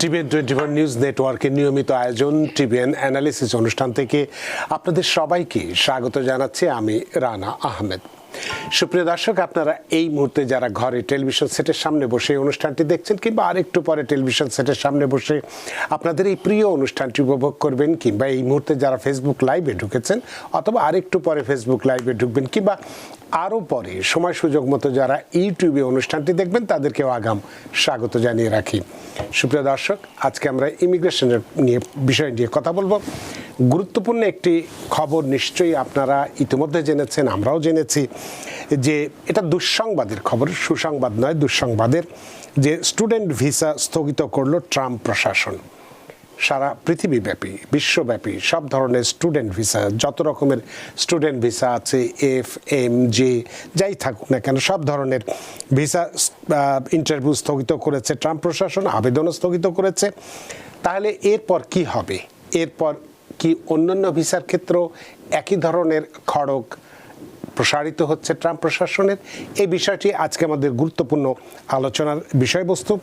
TVN 24 news নেটওয়ার্কের নিয়মিত আয়োজন টিভিএন অ্যানালিসিস অনুষ্ঠান থেকে আপনাদের সবাইকে স্বাগত জানাচ্ছি আমি রানা আহমেদ। সুপ্রিয় দর্শক, আপনারা এই মুহূর্তে যারা ঘরে টেলিভিশন সেটের সামনে বসে অনুষ্ঠানটি দেখছেন কিংবা আরেকটু পরে টেলিভিশন সেটের সামনে বসে আপনাদের এই প্রিয় অনুষ্ঠানটি উপভোগ করবেন, কিংবা এই মুহূর্তে যারা ফেসবুক লাইভে ঢুকেছেন অথবা আরেকটু পরে ফেসবুক লাইভে ঢুকবেন, কিংবা আরও পরে সময় সুযোগ মতো যারা ইউটিউবে অনুষ্ঠানটি দেখবেন তাদেরকেও আগাম স্বাগত জানিয়ে রাখি। সুপ্রিয় দর্শক, আজকে আমরা ইমিগ্রেশনের বিষয় নিয়ে কথা বলবো। গুরুত্বপূর্ণ একটি খবর নিশ্চয়ই আপনারা ইতিমধ্যে জেনেছেন, আমরাও জেনেছি যে এটা দুঃসংবাদের খবর, সুসংবাদ নয়, দুঃসংবাদের, যে স্টুডেন্ট ভিসা স্থগিত করলো ট্রাম্প প্রশাসন। সারা পৃথিবীব্যাপী, বিশ্বব্যাপী সব ধরনের স্টুডেন্ট ভিসা, যত রকমের স্টুডেন্ট ভিসা আছে, এফ, এম, জে, যাই থাকুক না কেন, সব ধরনের ভিসা ইন্টারভিউ স্থগিত করেছে ট্রাম্প প্রশাসন, আবেদনও স্থগিত করেছে। তাহলে এরপর কি হবে? এরপর কি অন্যান্য ভিসার ক্ষেত্রেও একই ধরনের খড়গ প্রসারিত হচ্ছে ট্রাম্প প্রশাসনের? এই বিষয়টি আজকে আমাদের গুরুত্বপূর্ণ আলোচনার বিষয়বস্তু।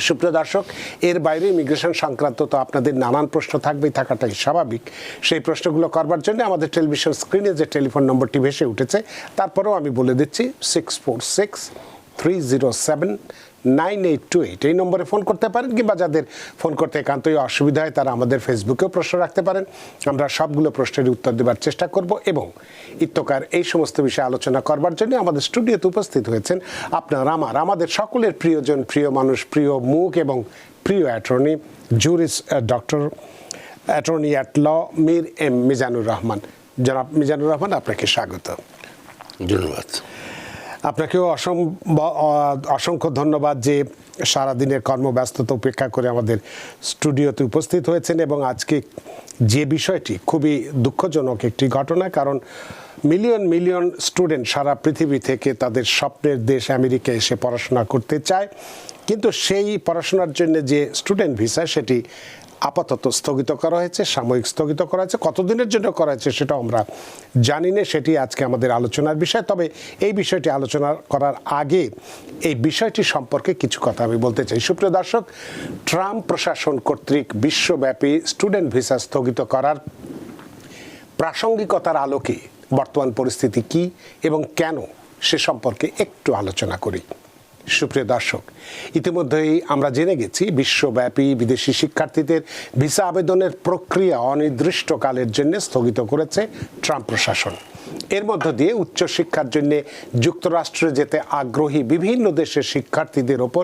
সুপ্রিয় দর্শক, এর বাইরে ইমিগ্রেশন সংক্রান্ত তো আপনাদের নানান প্রশ্ন থাকবেই, থাকাটাই স্বাভাবিক। সেই প্রশ্নগুলো করবার জন্য আমাদের টেলিভিশন স্ক্রিনে যে টেলিফোন নম্বরটি ভেসে উঠেছে, তারপরেও আমি বলে দিচ্ছি 646-307-9828, এই নম্বরে ফোন করতে পারেন, কিংবা যাদের ফোন করতে একান্তই অসুবিধা হয় তারা আমাদের ফেসবুকেও প্রশ্ন রাখতে পারেন। আমরা সবগুলো প্রশ্নের উত্তর দেওয়ার চেষ্টা করব। এবং ইত্যকার এই সমস্ত বিষয়ে আলোচনা করবার জন্য আমাদের স্টুডিওতে উপস্থিত হয়েছেন আমাদের সকলের প্রিয়জন, প্রিয় মানুষ, প্রিয় মুখ এবং প্রিয় attorney, juris doctor, attorney at law, Mir M Mizanur Rahman. জনাব মিজানুর রহমান, আপনাকে স্বাগত। ধন্যবাদ। আপনাকেও অসংখ্য ধন্যবাদ যে সারাদিনের কর্মব্যস্ততা উপেক্ষা করে আমাদের স্টুডিওতে উপস্থিত হয়েছেন। এবং আজকে যে বিষয়টি খুবই দুঃখজনক একটি ঘটনা, কারণ মিলিয়ন মিলিয়ন স্টুডেন্ট সারা পৃথিবী থেকে তাদের স্বপ্নের দেশ আমেরিকা এসে পড়াশোনা করতে চায়, কিন্তু সেই পড়াশোনার জন্য যে স্টুডেন্ট ভিসা সেটি আপাতত স্থগিত করা হয়েছে, সাময়িক স্থগিত করা হয়েছে। কতদিনের জন্য করা হয়েছে সেটাও আমরা জানি না, সেটি আজকে আমাদের আলোচনার বিষয়। তবে এই বিষয়টি আলোচনা করার আগে এই বিষয়টি সম্পর্কে কিছু কথা আমি বলতে চাই। সুপ্রিয় দর্শক, ট্রাম্প প্রশাসন কর্তৃক বিশ্বব্যাপী স্টুডেন্ট ভিসা স্থগিত করার প্রাসঙ্গিকতার আলোকে বর্তমান পরিস্থিতি কি এবং কেন, সে সম্পর্কে একটু আলোচনা করি। সুপ্রিয় দর্শক, ইতিমধ্যেই আমরা জেনে গেছি বিশ্বব্যাপী বিদেশি শিক্ষার্থীদের ভিসা আবেদনের প্রক্রিয়া অনির্দিষ্টকালের জন্য স্থগিত করেছে ট্রাম্প প্রশাসন। এর মধ্য দিয়ে উচ্চশিক্ষার জন্য যুক্তরাষ্ট্রে যেতে আগ্রহী বিভিন্ন দেশের শিক্ষার্থীদের ওপর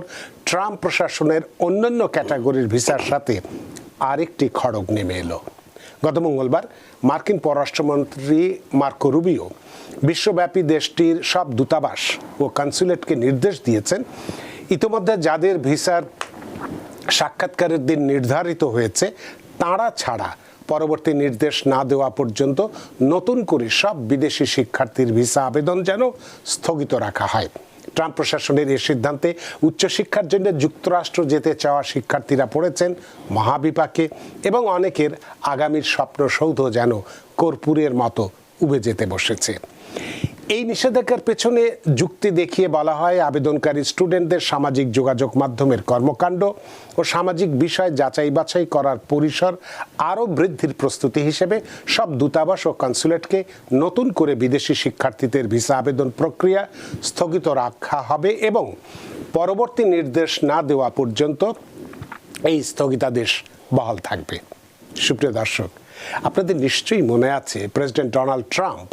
ট্রাম্প প্রশাসনের অন্যান্য ক্যাটাগরির ভিসার সাথে আরেকটি খড়গ নেমে এলো। গত মঙ্গলবার মার্কিন পররাষ্ট্রমন্ত্রী মার্কো রুবিও বিশ্বব্যাপী দেশটির সব দূতাবাস ও কনসুলেটকে নির্দেশ দিয়েছেন, ইতিমধ্যে যাদের ভিসার সাক্ষাৎকারের দিন নির্ধারিত হয়েছে তাঁরা ছাড়া পরবর্তী নির্দেশ না দেওয়া পর্যন্ত নতুন করে সব বিদেশি শিক্ষার্থীর ভিসা আবেদন যেন স্থগিত রাখা হয়। ট্রাম্প প্রশাসনের এই সিদ্ধান্তে উচ্চশিক্ষার জন্য যুক্তরাষ্ট্র যেতে চাওয়া শিক্ষার্থীরা পড়েছেন মহাবিপাকে, এবং অনেকের আগামীর স্বপ্নসৌধ যেন কর্পূরের মতো উবে যেতে বসেছে। এই নিষেধাজ্ঞার পেছনে যুক্তি দেখিয়ে বলা হয়, আবেদনকারী স্টুডেন্টদের সামাজিক যোগাযোগ মাধ্যমের কর্মকাণ্ড ও সামাজিক বিষয় যাচাই বাছাই করার পরিসর আরও বৃদ্ধির প্রস্তুতি হিসেবে সব দূতাবাস ও কনসুলেটকে নতুন করে বিদেশি শিক্ষার্থীদের ভিসা আবেদন প্রক্রিয়া স্থগিত রাখা হবে এবং পরবর্তী নির্দেশ না দেওয়া পর্যন্ত এই স্থগিতাদেশ বহাল থাকবে। সুপ্রিয় দর্শক, আপনাদের নিশ্চয়ই মনে আছে প্রেসিডেন্ট ডোনাল্ড ট্রাম্প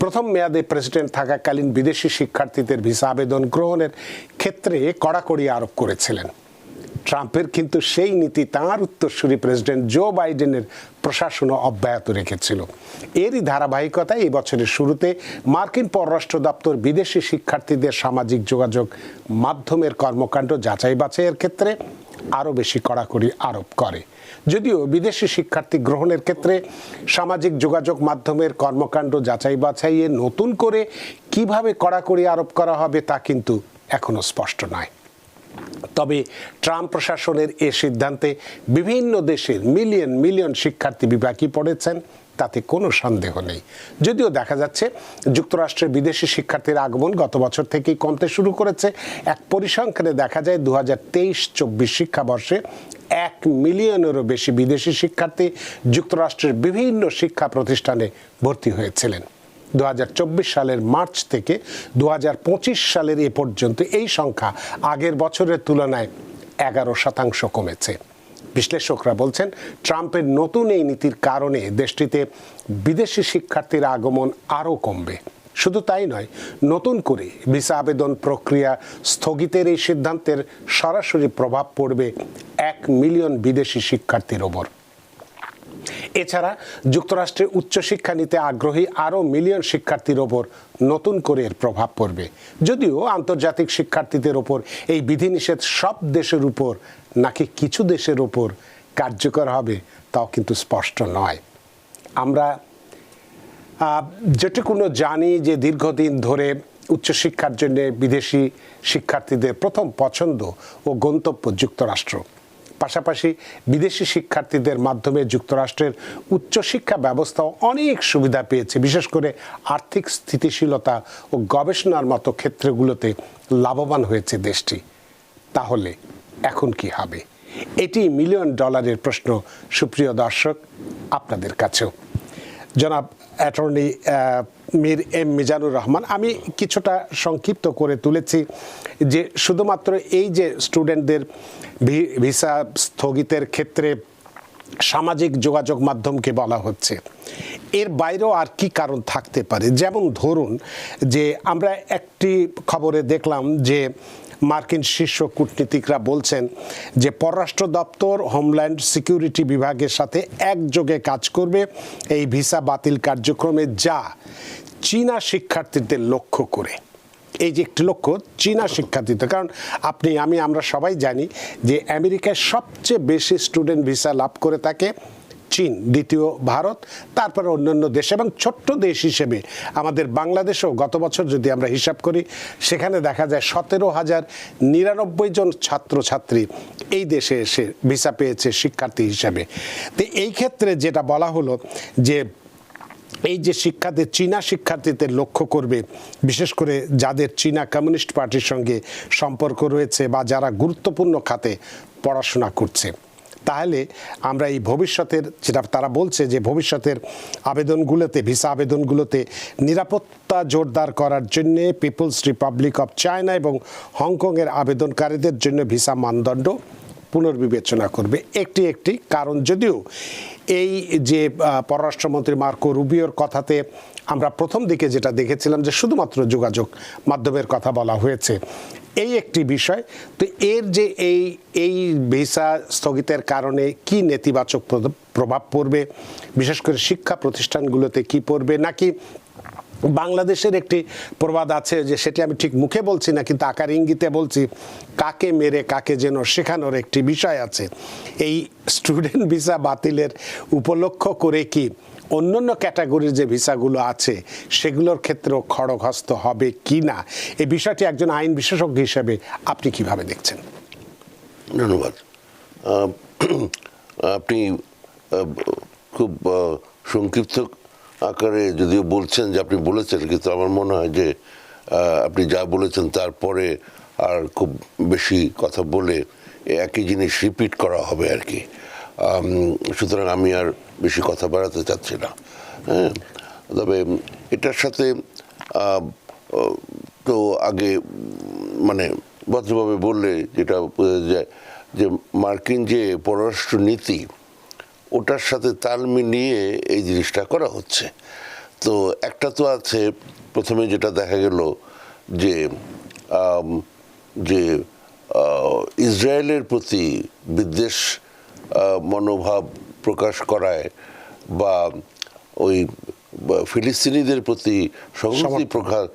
প্রথম মেয়াদে প্রেসিডেন্ট থাকাকালীন বিদেশি শিক্ষার্থীদের ভিসা আবেদন গ্রহণের ক্ষেত্রে কড়াকড়ি আরোপ করেছিলেন। ট্রাম্পের কিন্তু সেই নীতি তাঁর উত্তরসূরি প্রেসিডেন্ট জো বাইডেনের প্রশাসনও অব্যাহত রেখেছিল। এরই ধারাবাহিকতায় এই বছরের শুরুতে মার্কিন পররাষ্ট্র দপ্তর বিদেশি শিক্ষার্থীদের সামাজিক যোগাযোগ মাধ্যমের কর্মকাণ্ড যাচাই বাছাইয়ের ক্ষেত্রে আরও বেশি কড়াকড়ি আরোপ করে। যদিও বিদেশি শিক্ষার্থী গ্রহণের ক্ষেত্রে সামাজিক যোগাযোগ মাধ্যমের কর্মকাণ্ড যাচাই বাছাইয়ে নতুন করে কিভাবে কড়াকড়ি আরোপ করা হবে তা কিন্তু এখনো স্পষ্ট নয়। তবে ট্রাম্প প্রশাসনের এ সিদ্ধান্তে বিভিন্ন দেশের মিলিয়ন মিলিয়ন শিক্ষার্থী বিপাকে পড়েছেন, তাতে কোনো সন্দেহ নেই। যদিও দেখা যাচ্ছে যুক্তরাষ্ট্রের বিদেশি শিক্ষার্থীর আগমন গত বছর থেকেই কমতে শুরু করেছে। এক পরিসংখ্যানে দেখা যায় 2023-24 শিক্ষাবর্ষে 1 মিলিয়নেরও বেশি বিদেশি শিক্ষার্থী যুক্তরাষ্ট্রের বিভিন্ন শিক্ষা প্রতিষ্ঠানে ভর্তি হয়েছিলেন। 2024 সালের মার্চ থেকে 2025 সালের এ পর্যন্ত এই সংখ্যা আগের বছরের তুলনায় 11% কমেছে। বিশ্লেষকরা বলছেন, ট্রাম্পের নতুন এই নীতির কারণে দেশটিতে বিদেশি শিক্ষার্থীর আগমন আরও কমবে। শুধু তাই নয়, নতুন করে ভিসা আবেদন প্রক্রিয়া স্থগিতের এই সিদ্ধান্তের সরাসরি প্রভাব পড়বে 1 মিলিয়ন বিদেশি শিক্ষার্থীর ওপর। এছাড়া যুক্তরাষ্ট্রে উচ্চশিক্ষা নিতে আগ্রহী আরও মিলিয়ন শিক্ষার্থীর ওপর নতুন করে এর প্রভাব পড়বে। যদিও আন্তর্জাতিক শিক্ষার্থীদের ওপর এই বিধিনিষেধ সব দেশের উপর নাকি কিছু দেশের ওপর কার্যকর হবে তাও কিন্তু স্পষ্ট নয়। আমরা যেটুকু জানি যে দীর্ঘদিন ধরে উচ্চশিক্ষার জন্য বিদেশি শিক্ষার্থীদের প্রথম পছন্দ ও গন্তব্য যুক্তরাষ্ট্র। পাশাপাশি বিদেশি শিক্ষার্থীদের মাধ্যমে যুক্তরাষ্ট্রের উচ্চশিক্ষা ব্যবস্থাও অনেক সুবিধা পেয়েছে, বিশেষ করে আর্থিক স্থিতিশীলতা ও গবেষণার মতো ক্ষেত্রগুলোতে লাভবান হয়েছে দেশটি। তাহলে এখন কি হবে? এটি মিলিয়ন ডলারের প্রশ্ন, সুপ্রিয় দর্শক, আপনাদের কাছেও। জনাব অ্যাটর্নি মীর এম মিজানুর রহমান, আমি কিছুটা সংক্ষিপ্ত করে তুলেছি যে শুধুমাত্র এই যে স্টুডেন্টদের ভিসা স্থগিতের ক্ষেত্রে সামাজিক যোগাযোগ মাধ্যমকে বলা হচ্ছে, এর বাইরেও আর কি কারণ থাকতে পারে। যেমন ধরুন যে আমরা একটি খবরে দেখলাম যে মার্কিন শীর্ষ কূটনীতিকরা বলছেন যে পররাষ্ট্র দপ্তর হোমল্যান্ড সিকিউরিটি বিভাগের সাথে একযোগে কাজ করবে এই ভিসা বাতিল কার্যক্রমে, যা চীনা শিক্ষার্থীদের লক্ষ্য করে। এই যে একটি লক্ষ্য চীনা শিক্ষার্থীদের, কারণ আমরা সবাই জানি যে আমেরিকায় সবচেয়ে বেশি স্টুডেন্ট ভিসা লাভ করে থাকে চীন, দ্বিতীয় ভারত, তারপরে অন্যান্য দেশ, এবং ছোট্ট দেশ হিসেবে আমাদের বাংলাদেশেও গত বছর যদি আমরা হিসাব করি সেখানে দেখা যায় 17,099 জন ছাত্রছাত্রী এই দেশে এসে ভিসা পেয়েছে শিক্ষার্থী হিসেবে। তো এই ক্ষেত্রে যেটা বলা হলো যে এই যে চীনা শিক্ষার্থীদের লক্ষ্য করবে, বিশেষ করে যাদের চীনা কমিউনিস্ট পার্টির সঙ্গে সম্পর্ক রয়েছে বা যারা গুরুত্বপূর্ণ খাতে পড়াশোনা করছে। তাহলে আমরা এই ভবিষ্যতের, যেটা তারা বলছে যে ভবিষ্যতের আবেদনগুলোতে, ভিসা আবেদনগুলোতে নিরাপত্তা জোরদার করার জন্য পিপলস রিপাবলিক অফ চায়না এবং হংকংয়ের আবেদনকারীদের জন্য ভিসা মানদণ্ড পুনর্বিবেচনা করবে। একটি কারণ, যদিও এই যে পররাষ্ট্রমন্ত্রী মার্কো রুবিওর কথাতে আমরা প্রথম দিকে যেটা দেখেছিলাম যে শুধুমাত্র যোগাযোগ মাধ্যমের কথা বলা হয়েছে, এই একটি বিষয়। তো এর যে এই ভিসা স্থগিতের কারণে কি নেতিবাচক প্রভাব পড়বে, বিশেষ করে শিক্ষা প্রতিষ্ঠানগুলোতে কি পড়বে, নাকি বাংলাদেশের একটি প্রবাদ আছে যে সেটি আমি ঠিক মুখে বলছি না কিন্তু আকার ইঙ্গিতে বলছি, কাকে মেরে কাকে যেন শেখানোর একটি বিষয় আছে। এই স্টুডেন্ট ভিসা বাতিলের উপলক্ষ করে কি অন্যান্য ক্যাটাগরির যে ভিসাগুলো আছে সেগুলোর ক্ষেত্রেও খড়গহস্ত হবে কি না, এই বিষয়টি একজন আইন বিশেষজ্ঞ হিসেবে আপনি কিভাবে দেখছেন? ধন্যবাদ। আপনি খুব সংক্ষিপ্ত আকারে যদিও বলছেন যে আপনি বলেছেন, কিন্তু আমার মনে হয় যে আপনি যা বলেছেন তারপরে আর খুব বেশি কথা বলে একই জিনিস রিপিট করা হবে আর কি। সুতরাং আমি আর বেশি কথা বাড়াতে চাচ্ছি না। হ্যাঁ, তবে এটার সাথে তো আগে মানে ভদ্রভাবে বললে যেটা বোঝা যায় যে মার্কিন যে পররাষ্ট্র নীতি ওটার সাথে তাল মিলিয়ে এই জিনিসটা করা হচ্ছে। তো একটা তো আছে, প্রথমে যেটা দেখা গেল যে যে ইসরায়েলের প্রতি বিদ্বেষ মনোভাব প্রকাশ করায় বা ওই ফিলিস্তিনিদের প্রতি সংহতি প্রকাশ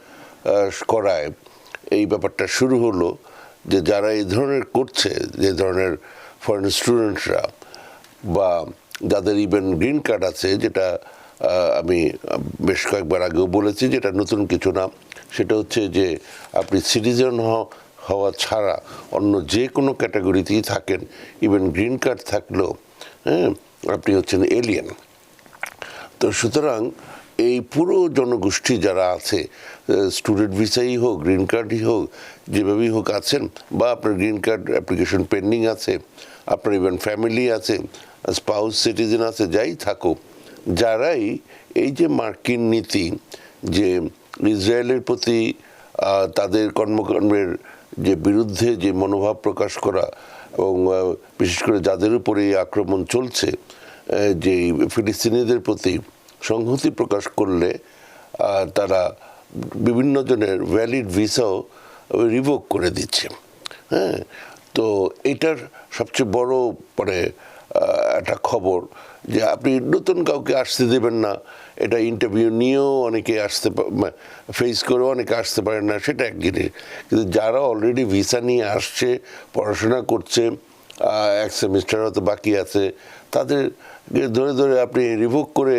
করায় এই ব্যাপারটা শুরু হলো, যে যারা এই ধরনের করছে, যে ধরনের ফরেন স্টুডেন্টরা বা যাদের ইভেন গ্রিন কার্ড আছে, যেটা আমি বেশ কয়েকবার আগেও বলেছি, যেটা নতুন কিছু না, সেটা হচ্ছে যে আপনি সিটিজেন হওয়া ছাড়া অন্য যে কোনো ক্যাটাগরিতেই থাকেন, ইভেন গ্রিন কার্ড থাকলেও হ্যাঁ আপনি হচ্ছেন এলিয়েন। তো সুতরাং এই পুরো জনগোষ্ঠী যারা আছে, স্টুডেন্ট ভিসাই হোক, গ্রিন কার্ডই হোক, যেভাবেই হোক আছেন, বা আপনার গ্রিন কার্ড অ্যাপ্লিকেশন পেন্ডিং আছে, আপনার ইভেন ফ্যামিলি আছে, স্পাউস সিটিজেন আছে, যাই থাকুক, যারাই এই যে মার্কিন নীতি যে ইসরায়েলের প্রতি তাদের কর্মকাণ্ডের যে বিরুদ্ধে যে মনোভাব প্রকাশ করা, এবং বিশেষ করে যাদের উপরে এই আক্রমণ চলছে, যে ফিলিস্তিনিদের প্রতি সংহতি প্রকাশ করলে তারা বিভিন্ন জনের ভ্যালিড ভিসাও রিভোক করে দিচ্ছে। হ্যাঁ, তো এটার সবচেয়ে বড় মানে একটা খবর যে আপনি নতুন কাউকে আসতে দেবেন না, এটা ইন্টারভিউ নিয়েও অনেকে আসতে ফেস করেও অনেকে আসতে পারেন না, সেটা এক জিনিস। কিন্তু যারা অলরেডি ভিসা নিয়ে আসছে, পড়াশোনা করছে, এক সেমিস্টার হয়তো বাকি আছে, তাদের ধরে ধরে আপনি রিভোক করে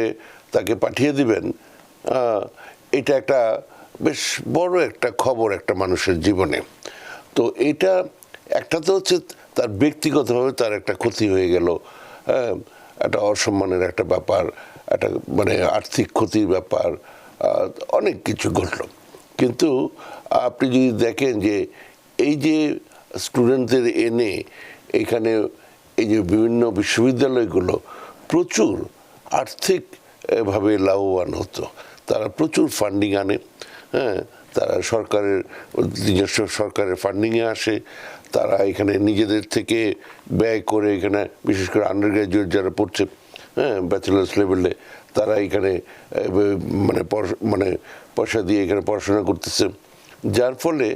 তাকে পাঠিয়ে দিবেন, এটা একটা বেশ বড় একটা খবর একটা মানুষের জীবনে। তো এটা একটা তো হচ্ছে তার ব্যক্তিগতভাবে তার একটা ক্ষতি হয়ে গেল, হ্যাঁ, একটা অসম্মানের একটা ব্যাপার, একটা মানে আর্থিক ক্ষতির ব্যাপার, অনেক কিছু ঘটল। কিন্তু আপনি যদি দেখেন যে এই যে স্টুডেন্টদের এনে এখানে এই যে বিভিন্ন বিশ্ববিদ্যালয়গুলো প্রচুর আর্থিকভাবে লাভবান হতো, তারা প্রচুর ফান্ডিং আনে, হ্যাঁ, তারা সরকারের নিজস্ব সরকারের ফান্ডিংয়ে আসে, তারা এখানে নিজেদের থেকে ব্যয় করে, এখানে বিশেষ করে আন্ডার গ্র্যাজুয়েট যারা পড়ছে, হ্যাঁ, ব্যাচেলার্স লেভেলে, তারা এখানে মানে পয়সা দিয়ে এখানে পড়াশোনা করতেছে, যার ফলে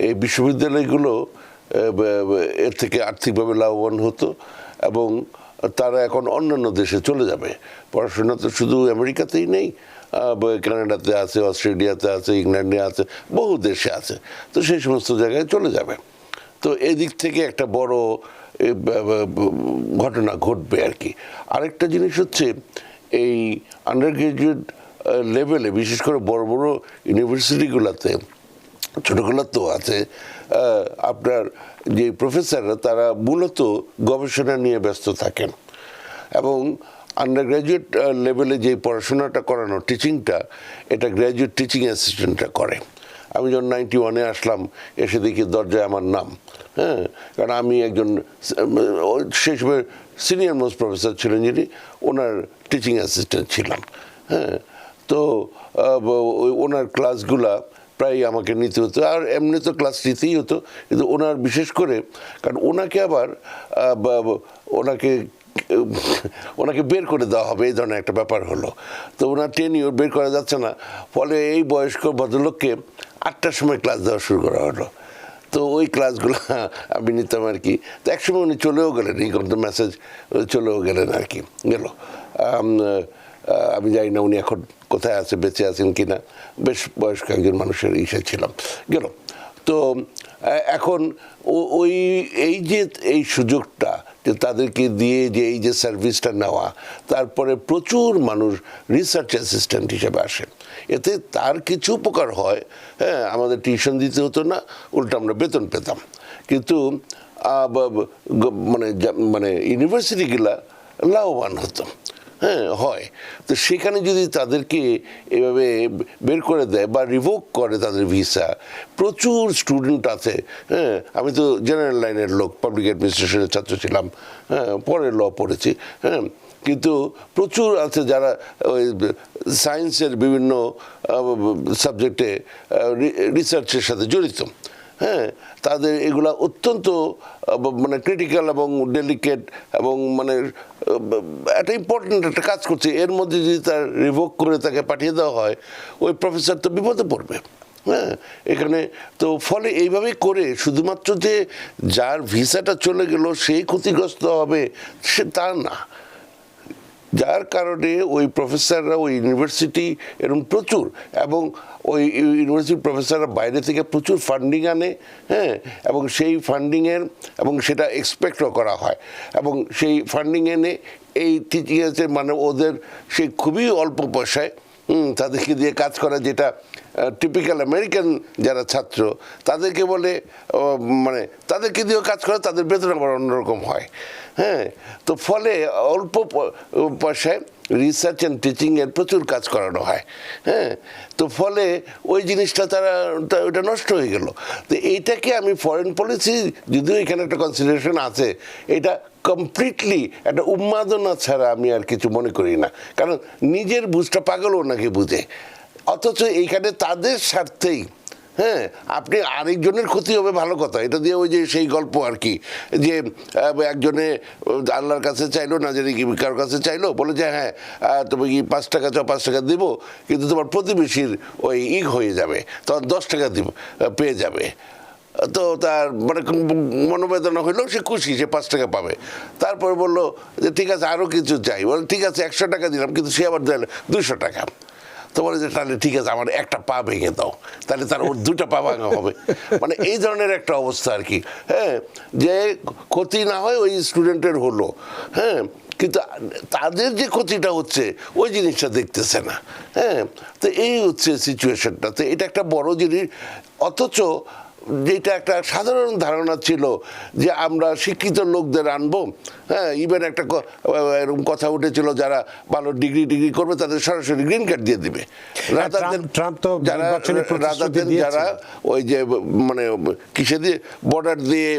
এই বিশ্ববিদ্যালয়গুলো এর থেকে আর্থিকভাবে লাভবান হতো, এবং তারা এখন অন্যান্য দেশে চলে যাবে। পড়াশোনা তো শুধু আমেরিকাতেই নেই, কানাডাতে আছে, অস্ট্রেলিয়াতে আছে, ইংল্যান্ডে আছে, বহু দেশে আছে, তো সেই সমস্ত জায়গায় চলে যাবে। তো এদিক থেকে একটা বড় ঘটনা ঘটবে আর কি। আরেকটা জিনিস হচ্ছে এই আন্ডার গ্রাজুয়েট লেভেলে, বিশেষ করে বড় বড় ইউনিভার্সিটিগুলোতে, ছোটগুলো তো আছে, আপনার যে প্রফেসররা তারা মূলত গবেষণা নিয়ে ব্যস্ত থাকেন, এবং আন্ডার গ্র্যাজুয়েট লেভেলে যে পড়াশোনাটা করানো, টিচিংটা, এটা গ্র্যাজুয়েট টিচিং অ্যাসিস্ট্যান্টরা করে। আমি যখন 91-এ আসলাম, এসে দেখি দরজায় আমার নাম, হ্যাঁ, কারণ আমি একজন সেই সময় সিনিয়র মোস্ট প্রফেসর ছিলেন যিনি, ওনার টিচিং অ্যাসিস্ট্যান্ট ছিলাম। হ্যাঁ, তো ওনার ক্লাসগুলা প্রায় আমাকে নিতে হতো, আর এমনি তো ক্লাস নিতেই হতো, কিন্তু ওনার বিশেষ করে, কারণ ওনাকে আবার ওনাকে বের করে দেওয়া হবে, এই ধরনের একটা ব্যাপার হলো। তো ওনার টেনিওর বের করা যাচ্ছে না, ফলে এই বয়স্ক ভদ্রলোককে 8টার সময় ক্লাস দেওয়া শুরু করা হলো। তো ওই ক্লাসগুলো আমি নিতাম আর কি। তো একসময় উনি চলেও গেলেন, এই কিন্তু মেসেজ চলেও গেলেন আর কি, গেল। আমি জানি না উনি এখন কোথায় আছে, বেঁচে আছেন কি না, বেশ বয়স্ক একজন মানুষের ইসে ছিলাম, গেল। তো এখন ওই এই যে এই সুযোগটা যে তাদেরকে দিয়ে যে এই যে সার্ভিসটা নেওয়া, তারপরে প্রচুর মানুষ রিসার্চ অ্যাসিস্ট্যান্ট হিসেবে আসে, এতে তার কিছু উপকার হয়। হ্যাঁ, আমাদের টিউশন দিতে হতো না, উল্টো আমরা বেতন পেতাম। কিন্তু মানে ইউনিভার্সিটিগুলা লাভবান হতো, হ্যাঁ, হয়। তো সেখানে যদি তাদেরকে এভাবে বের করে দেয় বা রিভোক করে তাদের ভিসা, প্রচুর স্টুডেন্ট আছে। হ্যাঁ, আমি তো জেনারেল লাইনের লোক, পাবলিক অ্যাডমিনিস্ট্রেশনের ছাত্র ছিলাম, হ্যাঁ, পরে ল পড়েছি, হ্যাঁ, কিন্তু প্রচুর আছে যারা ওই সায়েন্সের বিভিন্ন সাবজেক্টে রিসার্চের সাথে জড়িত। হ্যাঁ, তাদের এগুলা অত্যন্ত মানে ক্রিটিক্যাল এবং ডেলিকেট, এবং মানে একটা ইম্পর্টেন্ট একটা কাজ করছে, এর মধ্যে যদি তার রিভোক করে তাকে পাঠিয়ে দেওয়া হয়, ওই প্রফেসর তো বিপদে পড়বে। হ্যাঁ, এখানে তো ফলে এইভাবে করে শুধুমাত্র যে যার ভিসাটা চলে গেল সেই ক্ষতিগ্রস্ত হবে, সে তা না, যার কারণে ওই প্রফেসররা ওই ইউনিভার্সিটি এরকম প্রচুর, এবং ওই ইউনিভার্সিটির প্রফেসররা বাইরে থেকে প্রচুর ফান্ডিং আনে, হ্যাঁ, এবং সেই ফান্ডিংয়ের এবং সেটা এক্সপেক্টও করা হয়, এবং সেই ফান্ডিং এনে এই টিচিংয়ের মানে ওদের সেই খুবই অল্প পয়সায় তাদেরকে দিয়ে কাজ করা, যেটা টিপিক্যাল আমেরিকান যারা ছাত্র তাদেরকে বলে মানে তাদেরকে দিয়েও কাজ করা, তাদের বেতন আবার অন্যরকম হয়। হ্যাঁ, তো ফলে অল্প পয়সায় রিসার্চ অ্যান্ড টিচিং এর প্রচুর কাজ করানো হয়, হ্যাঁ। তো ফলে ওই জিনিসটা ওটা নষ্ট হয়ে গেল। তো এইটাকে আমি ফরেন পলিসি, যদিও এখানে একটা কনসিডারেশন আছে, এটা কমপ্লিটলি একটা উন্মাদনা ছাড়া আমি আর কিছু মনে করি না। কারণ নিজের বুঝটা পাগলও নাকি বুঝে, অথচ এইখানে তাদের স্বার্থেই, হ্যাঁ, আপনি আরেকজনের ক্ষতি হবে ভালো কথা, এটা দিয়ে ওই যে সেই গল্প আর কি, যে একজনে আল্লাহর কাছে চাইলো, না জানি কি কারোর কাছে চাইলো, বলে যে হ্যাঁ তুমি কি 5 টাকা চাও, 5 টাকা দিব, কিন্তু তোমার প্রতিবেশীর ওই হয়ে যাবে, তখন 10 টাকা দিব পেয়ে যাবে। তো তার মানে মনোবেদনা হইলেও সে খুশি, সে 5 টাকা পাবে। তারপর বললো যে ঠিক আছে আরও কিছু চাই, বলে ঠিক আছে 100 টাকা দিলাম, কিন্তু সে আবার দিল 200 টাকা। তো বলে যে তাহলে ঠিক আছে আমার একটা পা ভেঙে দাও, তাহলে তার ওর 2টা পা ভাঙা হবে। মানে এই ধরনের একটা অবস্থা আর কি, হ্যাঁ, যে ক্ষতি না হয় ওই স্টুডেন্টের হলো, হ্যাঁ, কিন্তু তাদের যে ক্ষতিটা হচ্ছে ওই জিনিসটা দেখতেছে না, হ্যাঁ। তো এই হচ্ছে সিচুয়েশনটা। তো এটা একটা বড় জিনিস, অথচ যেটা একটা সাধারণ ধারণা ছিল যে আমরা শিক্ষিত লোকদের আনবো, হ্যাঁ, ইভেন একটা এরকম কথা উঠেছিল যারা ভালো ডিগ্রি করবে তাদের সরাসরি গ্রিন কার্ড দিয়ে দিবে, যারা ওই যে মানে কিসে দিয়ে বর্ডার দিয়ে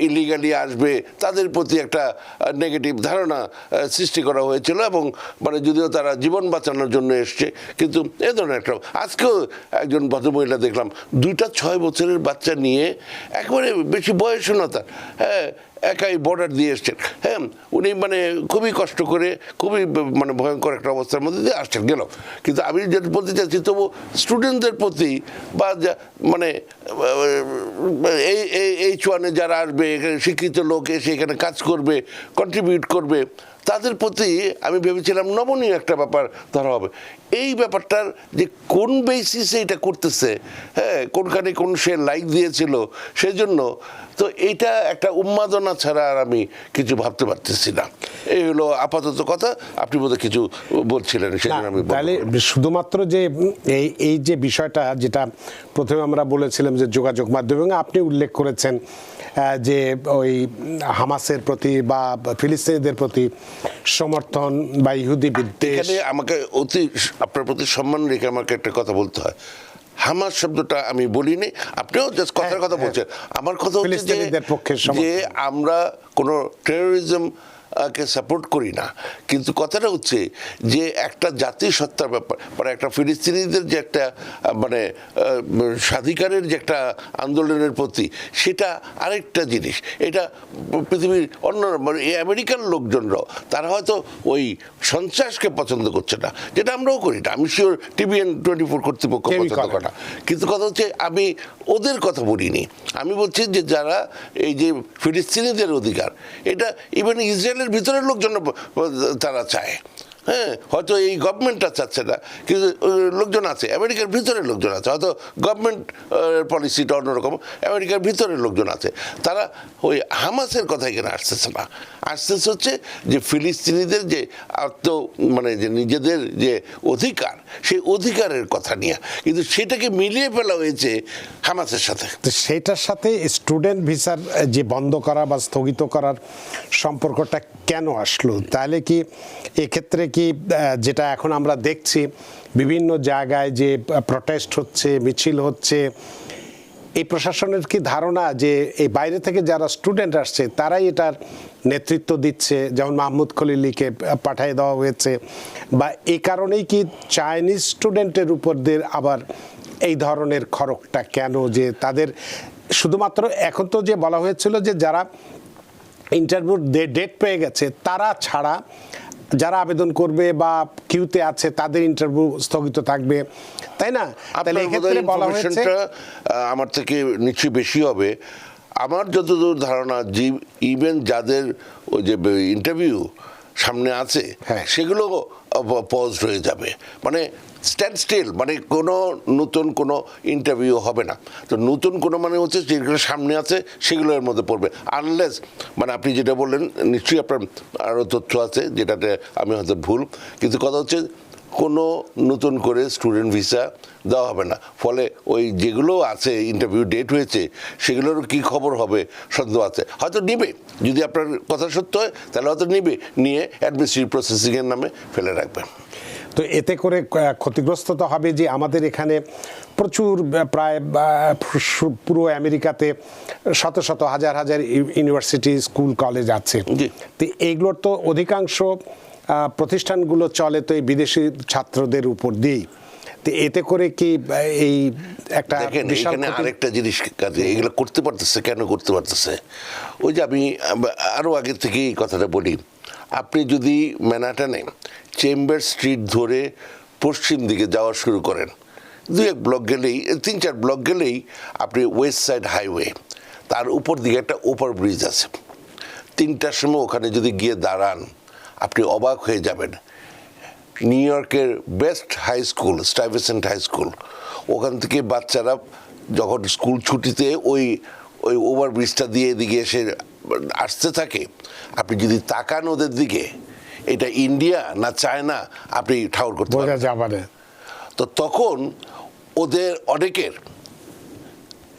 ইলিগালি আসবে তাদের প্রতি একটা নেগেটিভ ধারণা সৃষ্টি করা হয়েছিল, এবং মানে যদিও তারা জীবন বাঁচানোর জন্য এসছে, কিন্তু এ ধরনের একটা। আজকেও একজন ভদ্রমহিলা দেখলাম 2টা 6 বছরের বাচ্চা নিয়ে, একেবারে বেশি বয়সও না তার, হ্যাঁ, একাই বর্ডার দিয়ে এসছেন, হ্যাঁ, উনি মানে খুবই কষ্ট করে, খুবই মানে ভয়ঙ্কর একটা অবস্থার মধ্যে দিয়ে আসছেন গেল। কিন্তু আমি যেটা বলতে চাচ্ছি, তবু স্টুডেন্টদের প্রতি বা মানে এই চুয়ানে যারা আসবে, এখানে শিক্ষিত লোক এসে এখানে কাজ করবে, কন্ট্রিবিউট করবে, তাদের প্রতি আমি ভেবেছিলাম নমনীয় একটা ব্যাপার ধরা হবে। এই ব্যাপারটার যে কোন বেসিসে এটা করতেছে, হ্যাঁ, কোনখানে কোন সে লাইক দিয়েছিল সেই জন্য, তো এইটা একটা উন্মাদনা ছাড়া আর আমি কিছু ভাবতে পারতেছি না। এই হলো আপাতত কথা। আপনি বোধহয় কিছু বলছিলেন, সেজন্য আমি তাহলে শুধুমাত্র যে এই যে বিষয়টা, যেটা প্রথমে আমরা বলেছিলাম যে যোগাযোগ মাধ্যম, এবং আপনি উল্লেখ করেছেন যে ওই হামাসের প্রতি বা ফিলিস্তিনিদের প্রতি সমর্থন বা ইহুদি বিদ্বেষ, এখানে আমাকে আপনার প্রতি সম্মান রেখে আমাকে একটা কথা বলতে হয়। হামাস শব্দটা আমি বলিনি, আপনিও জাস্ট কথার কথা বলছেন। আমার কথা হচ্ছে যে আমরা কোনো টেরোরিজম কে সাপোর্ট করি না, কিন্তু কথাটা হচ্ছে যে একটা জাতিসত্তার ব্যাপার, মানে একটা ফিলিস্তিনিদের যে একটা মানে স্বাধিকারের যে একটা আন্দোলনের প্রতি, সেটা আরেকটা জিনিস। এটা পৃথিবীর অন্য মানে আমেরিকান লোকজনরাও তারা হয়তো ওই সন্ত্রাসকে পছন্দ করছে না, যেটা আমরাও করি না, আমি শিওর TVN 24 কর্তৃপক্ষ পছন্দ করে না। কিন্তু কথা হচ্ছে আমি ওদের কথা বলিনি, আমি বলছি যে যারা এই যে ফিলিস্তিনিদের অধিকার, এটা ইভেন ইসরায়েলের ভিতরের লোকজন তারা চায়, হ্যাঁ, হয়তো এই গভর্নমেন্টটা চাচ্ছে না, কিন্তু লোকজন আছে, আমেরিকার ভিতরের লোকজন আছে, হয়তো গভর্নমেন্ট পলিসিটা অন্যরকম, আমেরিকার ভিতরের লোকজন আছে, তারা ওই হামাসের কথা এখানে আসতেছে না, আসতেছে হচ্ছে যে ফিলিস্তিনিদের যে মানে যে নিজেদের যে অধিকার, সেই অধিকারের কথা নিয়ে, কিন্তু সেটাকে মিলিয়ে ফেলা হয়েছে হামাসের সাথে। তো সেটার সাথে স্টুডেন্ট ভিসার যে বন্ধ করা বা স্থগিত করার সম্পর্কটা কেন আসলো? তাহলে কি এক্ষেত্রে কি যেটা এখন আমরা দেখছি বিভিন্ন জায়গায় যে প্রটেস্ট হচ্ছে, মিছিল হচ্ছে, এই প্রশাসনের কি ধারণা যে এই বাইরে থেকে যারা স্টুডেন্ট আসছে তারাই এটার নেতৃত্ব দিচ্ছে, যেমন মাহমুদ খলিলিকে পাঠিয়ে দেওয়া হয়েছে, বা এই কারণেই কি চাইনিজ স্টুডেন্টের উপর দিয়ে আবার এই ধরনের খড়গটা কেন, যে তাদের শুধুমাত্র এখন তো যে বলা হয়েছিল যে যারা ইন্টারভিউর ডেট পেয়ে গেছে তারা ছাড়া যারা আবেদন করবে বা কিউতে আছে তাদের ইন্টারভিউ স্থগিত থাকবে, তাই না? তাহলে এক্ষেত্রে বলা হয়েছে, আমার থেকে নিশ্চয়ই বেশি হবে। আমার যতদূর ধারণা, যে ইভেন যাদের ওই যে ইন্টারভিউ সামনে আছে সেগুলো পজ হয়ে যাবে, মানে স্ট্যান্ড স্টিল, মানে কোনো নতুন কোনো ইন্টারভিউ হবে না। তো নতুন কোনো মানে হচ্ছে যেগুলো সামনে আছে সেগুলো এর মধ্যে পড়বে, আনলেস মানে আপনি যেটা বললেন নিশ্চয়ই আপনার আরও তথ্য আছে যেটাতে আমি হয়তো ভুল, কিন্তু কথা হচ্ছে কোনো নতুন করে স্টুডেন্ট ভিসা দেওয়া হবে না। ফলে ওই যেগুলো আছে ইন্টারভিউ ডেট হয়েছে সেগুলোর কি খবর হবে সন্দেহ আছে। হয়তো নিবে, যদি আপনার কথা সত্য হয় তাহলে হয়তো নিবে, নিয়ে অ্যাডমিনিস্ট্রেটিভ প্রসেসিংয়ের নামে ফেলে রাখবে। তো এতে করে ক্ষতিগ্রস্ত তো হবে যে আমাদের এখানে প্রচুর প্রায় পুরো আমেরিকাতে শত শত হাজার হাজার ইউনিভার্সিটি স্কুল কলেজ আছে। তো এইগুলোর তো অধিকাংশ প্রতিষ্ঠানগুলো চলে তো এই বিদেশি ছাত্রদের উপর দিয়েই। তো এতে করে কি এই একটা এখানে আরেকটা জিনিস কাজে এগুলো করতে পারতেছে, কেন করতে পারতেছে? ওই যে আমি আরো আগে থেকে এই কথাটা বলি, আপনি যদি ম্যানহাটনে চেম্বার স্ট্রিট ধরে পশ্চিম দিকে যাওয়া শুরু করেন, 2-1 ব্লক গেলেই, 3-4 ব্লক গেলেই আপনি ওয়েস্ট সাইড হাইওয়ে, তার উপর দিকে একটা ওভার ব্রিজ আছে। 3টার সময় ওখানে যদি গিয়ে দাঁড়ান আপনি অবাক হয়ে যাবেন। নিউ ইয়র্কের best high school, Stuyvesant high school, ওখান থেকে বাচ্চারা যখন স্কুল ছুটিতে ওই ওই ওভার ব্রিজটা দিয়ে এদিকে এসে আসতে থাকে, আপনি যদি তাকান ওদের দিকে, এটা ইন্ডিয়া না চায়না আপনি ঠাউর করতে পারবেন। তো তখন ওদের অনেকের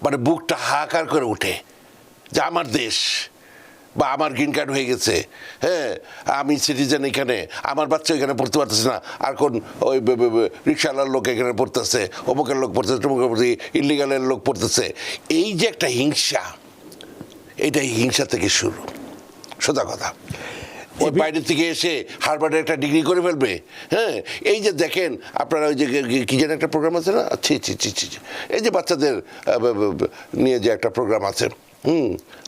মানে বুকটা হাহাকার করে ওঠে যে আমার দেশ, বা আমার গ্রিন কার্ড হয়ে গেছে, হ্যাঁ আমি সিটিজেন, এখানে আমার বাচ্চা এখানে পড়তে পারতেছে না, আর কোন ওই রিক্সাওয়ালার লোক এখানে পড়তেছে, অমুকের লোক পড়তেছে, তমুকের পড়তেছে, ইলিগালের লোক পড়তেছে। এই যে একটা হিংসা, এটাই হিংসা থেকে শুরু, সোজা কথা। ওই বাইরে থেকে এসে হার্ভার্ডে একটা ডিগ্রি করে ফেলবে। হ্যাঁ, এই যে দেখেন আপনারা ওই যে কি যেন একটা প্রোগ্রাম আছে না, এই যে বাচ্চাদের নিয়ে যে একটা প্রোগ্রাম আছে,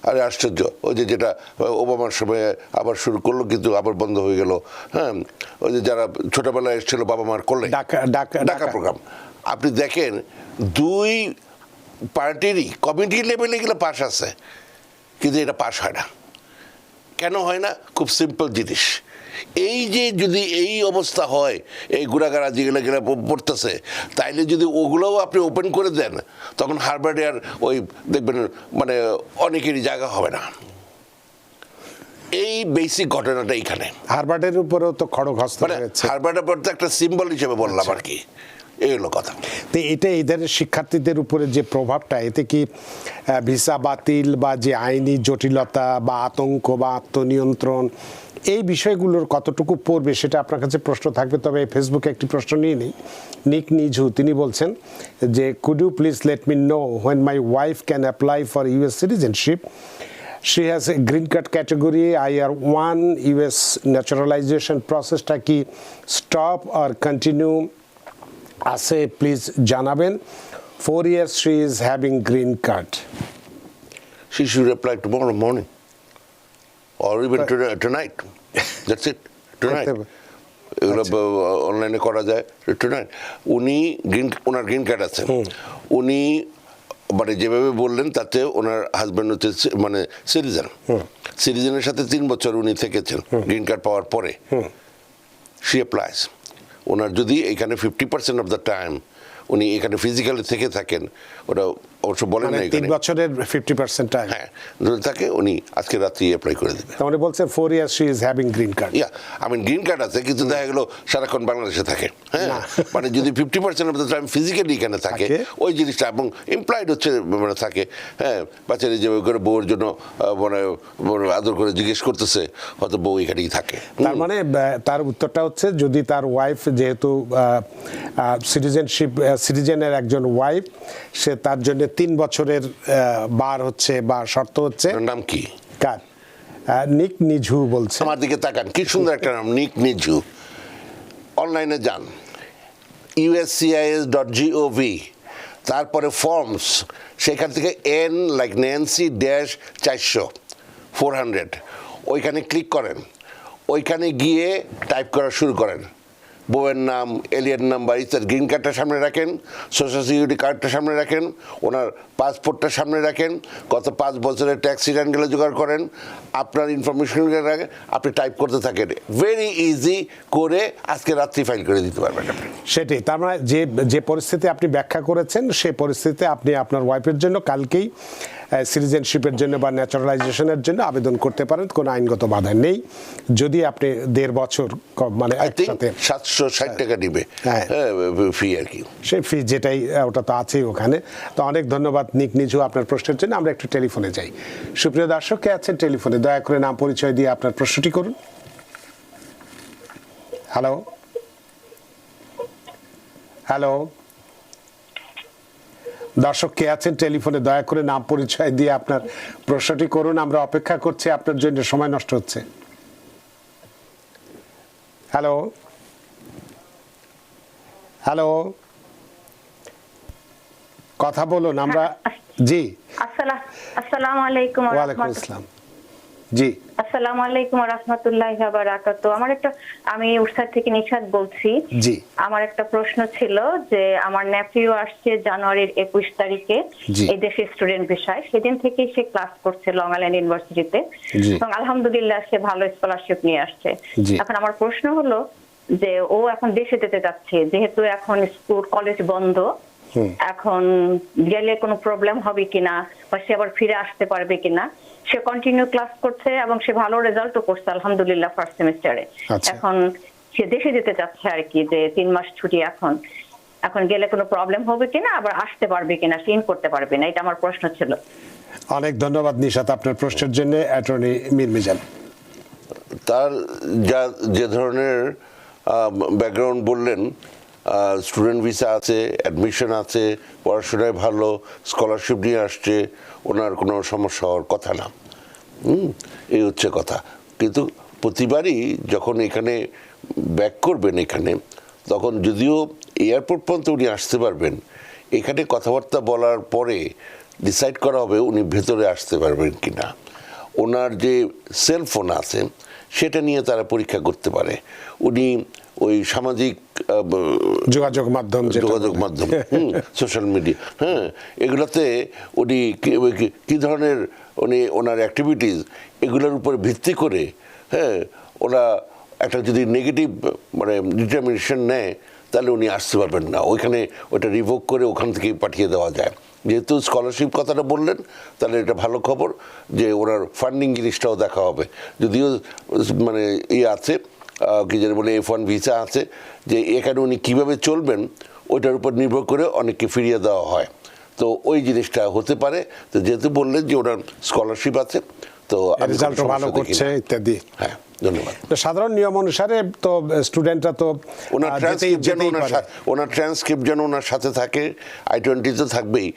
আরে আশ্চর্য, ওই যে যেটা ওবামার সময় আবার শুরু করলো কিন্তু আবার বন্ধ হয়ে গেল। হ্যাঁ, ওই যে যারা ছোটবেলায় এসেছিল বাবা মার করলে ডাকা প্রোগ্রাম, আপনি দেখেন 2 পার্টিরই কমিটি লেভেলে এগুলো পাস আছে, কিন্তু এটা পাস হয় না। কেন হয় না? খুব সিম্পল জিনিস। এই যে যদি এই অবস্থা হয়, এই গুড়াগাড়া যেগুলো পড়তেছে, তাইলে যদি ওগুলোও আপনি ওপেন করে দেন, তখন হার্ভার্ডে আর ওই দেখবেন মানে অনেকেরই জায়গা হবে না। এই বেসিক ঘটনাটা এইখানে। হার্ভার্ডের উপরেও তো খড়গ হস্ত হয়েছে। হার্ভার্ডের উপর তো একটা সিম্বল হিসেবে বললাম আর কি, এই হলো কথা। তো এটা এদের শিক্ষার্থীদের উপরে যে প্রভাবটা, এতে কি ভিসা বাতিল বা যে আইনি জটিলতা বা আতঙ্ক বা আত্মনিয়ন্ত্রণ, এই বিষয়গুলোর কতটুকু পড়বে সেটা আপনার কাছে প্রশ্ন থাকবে। তবে ফেসবুকে একটি প্রশ্ন নিয়ে নিই। নিক নিঝু তিনি বলছেন যে could you please let me know when my wife can apply for US citizenship. She has a green card category, IR1 US naturalization processটা কি stop or continue আছে প্লিজ জানাবেন। 4 years she is having green card. She should apply tomorrow morning or even tonight. That's it, tonight. এগুলো অনলাইনে করা যায় tonight. ওনার green card আছে, উনি মানে যেভাবে বললেন তাতে ওনার হাজব্যান্ড হচ্ছে মানে সিটিজেনের সাথে 3 বছর উনি থেকেছেন গ্রিন কার্ড পাওয়ার পরে। She applies. ওনার যদি এখানে 50% অফ দ্য টাইম উনি এখানে ফিজিক্যালি থেকে থাকেন, ওটা অবশ্য বলেন না, 3 বছরের 50% টাইম, হ্যাঁ যদি থাকে উনি আজকে রাত্রি অ্যাপ্লাই করে দেবে। তাহলে বলছে 4 years she is having green card. Green card আছে, কিন্তু দেখা গেল সারাক্ষণ বাংলাদেশে থাকে। হ্যাঁ, মানে যদি 50% অফ দ্য টাইম ফিজিক্যালি এখানে থাকে, ওই জিনিসটা এবং এমপ্লয়েড হচ্ছে মানে থাকে। হ্যাঁ, বাচ্চারা যেভাবে করে বউর জন্য মানে আদর করে জিজ্ঞেস করতেছে, হয়তো বউ এখানেই থাকে। তার মানে তার উত্তরটা হচ্ছে যদি তার ওয়াইফ যেহেতু সিটিজেনের একজন ওয়াইফ, সে তার জন্য 3 বছরের বার হচ্ছে বা শর্ত হচ্ছে। নাম কি? কার? নিক নিঝু বলছে। আমার দিকে তাকান, কি সুন্দর একটা নাম, নিক নিঝু। অনলাইনে যান uscis.gov, তারপরে ফর্মস, সেখান থেকে N লাইক ন্যান্সি -400 ওইখানে ক্লিক করেন। ওইখানে গিয়ে টাইপ করা শুরু করেন, বউয়ের নাম, এলিয়েন নাম্বার ইত্যাদি। গ্রিন কার্ডটা সামনে রাখেন, সোশ্যাল সিকিউরিটি কার্ডটা সামনে রাখেন, ওনার পাসপোর্টটা সামনে রাখেন, গত 5 বছরের ট্যাক্স রিটার্নগুলো জোগাড় করেন, আপনার ইনফরমেশনগুলো রাখেন, আপনি টাইপ করতে থাকেন। ভেরি ইজি করে আজকে রাত্রি ফাইল করে দিতে পারবেন আপনি। সেটাই, তার মানে যে পরিস্থিতি আপনি ব্যাখ্যা করেছেন সেই পরিস্থিতিতে আপনি আপনার ওয়াইফের জন্য কালকেই সিটিজেনশিপের জন্য বা ন্যাচারালাইজেশনের জন্য আবেদন করতে পারেন, কোনো আইনগত বাধা নেই। যদি আপনি 1.5 বছর মানে একসাথে 760 টাকা দিবে ফি আর কি, সেই ফি যেটাই ওটা তো আছেই ওখানে। তো অনেক ধন্যবাদ নিক নিঝু আপনার প্রশ্নের জন্য। আমরা একটু টেলিফোনে যাই। সুপ্রিয় দর্শক, কে আছেন টেলিফোনে? দয়া করে নাম পরিচয় দিয়ে আপনার প্রশ্নটি করুন। হ্যালো হ্যালো দর্শক, কে আছেন টেলিফোনে? দয়া করে নাম পরিচয় দিয়ে আপনার প্রশ্নটি করুন। আমরা অপেক্ষা করছি, আপনার জন্য সময় নষ্ট হচ্ছে। হ্যালো হ্যালো কথা বলুন। আমরা জি আসসালামু আলাইকুম ওয়া ওয়ালাইকুম আসসালাম। জি আসসালামু আলাইকুম ওয়া রাহমাতুল্লাহি ওয়া বারাকাতুহু। আমি উড়সার থেকে নিশাত বলছি। জি আমার একটা প্রশ্ন ছিল যে আমার নেফিউ আসছে জানুয়ারির 21 তারিখে জি। এই দেশে স্টুডেন্ট ভিসায়। সেদিন থেকে সে ক্লাস করছে লং আইল্যান্ড ইউনিভার্সিটিতে জি। এবং আলহামদুলিল্লাহ সে ভালো স্কলারশিপ নিয়ে আসছে। জি। এখন আমার প্রশ্ন হলো যে ও এখন দেশে যেতে যাচ্ছে, যেহেতু এখন স্কুল কলেজ বন্ধ, এখন গেলে কোনো প্রবলেম হবে কিনা বা সে আবার ফিরে আসতে পারবে কিনা। সে কন্টিনিউ ক্লাস করছে এবং সে ভালো রেজাল্টও করছে আলহামদুলিল্লাহ ফার্স্ট সেমিস্টারে। আচ্ছা। এখন সে দেশে যেতে চাচ্ছে আর কি, যে 3 মাস ছুটি, এখন গেলে কোনো প্রবলেম হবে কিনা, আবার আসতে পারবে কিনা, সে ইন করতে পারবে না। এটা আমার প্রশ্ন ছিল। অনেক ধন্যবাদ নিশাত আপনার প্রশ্নের জন্য। অ্যাটর্নি মীর মিজান। তার যে ধরনের ব্যাকগ্রাউন্ড বললেন, স্টুডেন্ট ভিসা আছে, অ্যাডমিশন আছে, পড়াশোনায় ভালো, স্কলারশিপ নিয়ে আসছে, ওনার কোনো সমস্যা হওয়ার কথা না। এই হচ্ছে কথা। কিন্তু প্রতিবারই যখন এখানে ব্যাক করবেন এখানে, তখন যদিও এয়ারপোর্ট পর্যন্ত উনি আসতে পারবেন, এখানে কথাবার্তা বলার পরে ডিসাইড করা হবে উনি ভেতরে আসতে পারবেন কি না। ওনার যে সেলফোন আছে সেটা নিয়ে তারা পরীক্ষা করতে পারে। উনি ওই সামাজিক যোগাযোগ মাধ্যম সোশ্যাল মিডিয়া, এগুলোতে উনি কি ধরনের ওনার অ্যাক্টিভিটিস, এগুলোর উপর ভিত্তি করে ওরা একটা যদি নেগেটিভ মানে ডিটারমিনেশন নেয়, তাহলে উনি আসতে পারবেন না। ওইখানে ওটা রিভোক করে ওখান থেকেই পাঠিয়ে দেওয়া যায়। যেহেতু স্কলারশিপ কথাটা বললেন, তাহলে এটা ভালো খবর যে ওনার ফান্ডিং জিনিসটাও দেখা হবে। যদিও মানে আছে কি যেন বলে F1 ভিসা আছে, যে এখানে উনি কীভাবে চলবেন ওইটার উপর নির্ভর করে অনেককে ফিরিয়ে দেওয়া হয়। তো ওই জিনিসটা হতে পারে। তো যেহেতু বললেন যে ওনার স্কলারশিপ আছে, তো রেজাল্ট ভালো করছে ইত্যাদি। হ্যাঁ, ধন্যবাদ। সাধারণ নিয়ম অনুসারে তো স্টুডেন্টরা তো ওনার ট্রান্সক্রিপ্ট যেন ওনার সাথে থাকে, I-20 তো থাকবেই,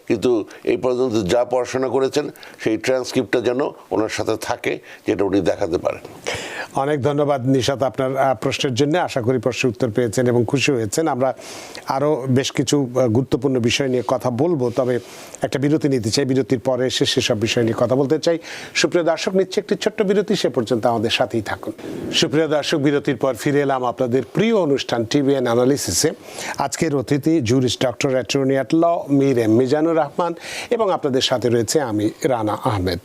কিন্তু এই পর্যন্ত যা পড়াশোনা করেছেন সেই ট্রান্সক্রিপ্টটা যেন ওনার সাথে থাকে, যেটা উনি দেখাতে পারেন। অনেক ধন্যবাদ নিশাত আপনার প্রশ্নের জন্য। আশা করি প্রশ্নের উত্তর পেয়েছেন এবং খুশি হয়েছেন। আমরা আরও বেশ কিছু গুরুত্বপূর্ণ বিষয় নিয়ে কথা বলবো, তবে একটা বিরতি নিতে চাই। বিরতির পরে এসে সেসব বিষয় নিয়ে কথা বলতে চাই। সুপ্রিয় দর্শক, নিচ্ছে একটি ছোট্ট বিরতি, সে পর্যন্ত আমাদের সাথেই থাকুন। সুপ্রিয় দর্শক, বিরতির পর ফিরে এলাম আপনাদের প্রিয় অনুষ্ঠান টিভিএন অ্যানালিসিসে। আজকের অতিথি jurist doctor attorney at law Mir M Mizanur Rahman, এবং আপনাদের সাথে রয়েছে আমি রানা আহমেদ।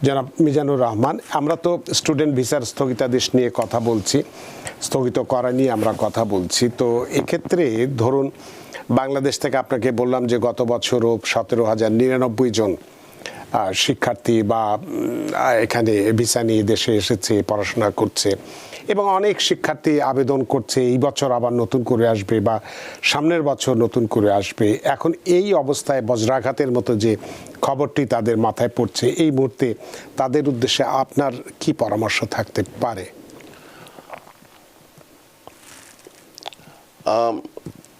জনাব মিজানুর রহমান, আমরা তো স্টুডেন্ট ভিসার স্থগিতাদেশ নিয়ে কথা বলছি, স্থগিত করা নিয়ে আমরা কথা বলছি। তো এক্ষেত্রে ধরুন বাংলাদেশ থেকে আপনাকে বললাম যে গত বছরও 17,099 জন শিক্ষার্থী বা এখানে ভিসা নিয়ে দেশে এসেছে, পড়াশোনা করছে, এবং অনেক শিক্ষার্থী আবেদন করছে এই বছর আবার নতুন করে আসবে বা সামনের বছর নতুন করে আসবে। এখন এই অবস্থায় বজ্রাঘাতের মতো যে খবরটি তাদের মাথায় পড়ছে, এই মুহূর্তে তাদের উদ্দেশ্যে আপনার কি পরামর্শ থাকতে পারে?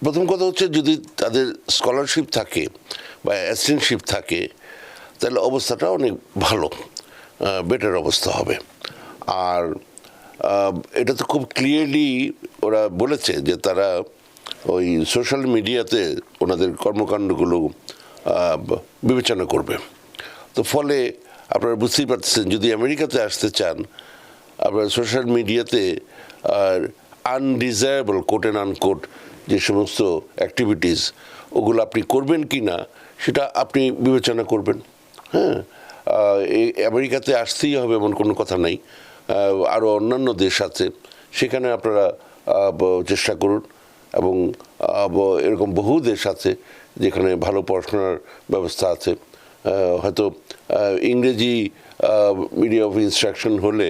প্রথম কথা হচ্ছে, যদি তাদের স্কলারশিপ থাকে বা অ্যাসিস্ট্যান্টশিপ থাকে, তাহলে অবস্থাটা অনেক ভালো, বেটার অবস্থা হবে। আর এটা তো খুব ক্লিয়ারলি ওরা বলেছে যে তারা ওই সোশ্যাল মিডিয়াতে ওনাদের কর্মকাণ্ডগুলো বিবেচনা করবে। তো ফলে আপনারা বুঝতেই পারতেছেন, যদি আমেরিকাতে আসতে চান, আপনার সোশ্যাল মিডিয়াতে আনডিজায়াবল কোট অ্যান্ড আনকোট যে সমস্ত অ্যাক্টিভিটিস, ওগুলো আপনি করবেন কি না সেটা আপনি বিবেচনা করবেন। এই আমেরিকাতে আসতেই হবে এমন কোনো কথা নাই। আরও অন্যান্য দেশ আছে, সেখানে আপনারা চেষ্টা করুন। এবং এরকম বহু দেশ আছে যেখানে ভালো পড়াশোনার ব্যবস্থা আছে, হয়তো ইংরেজি মিডিয়া অফ ইনস্ট্রাকশন হলে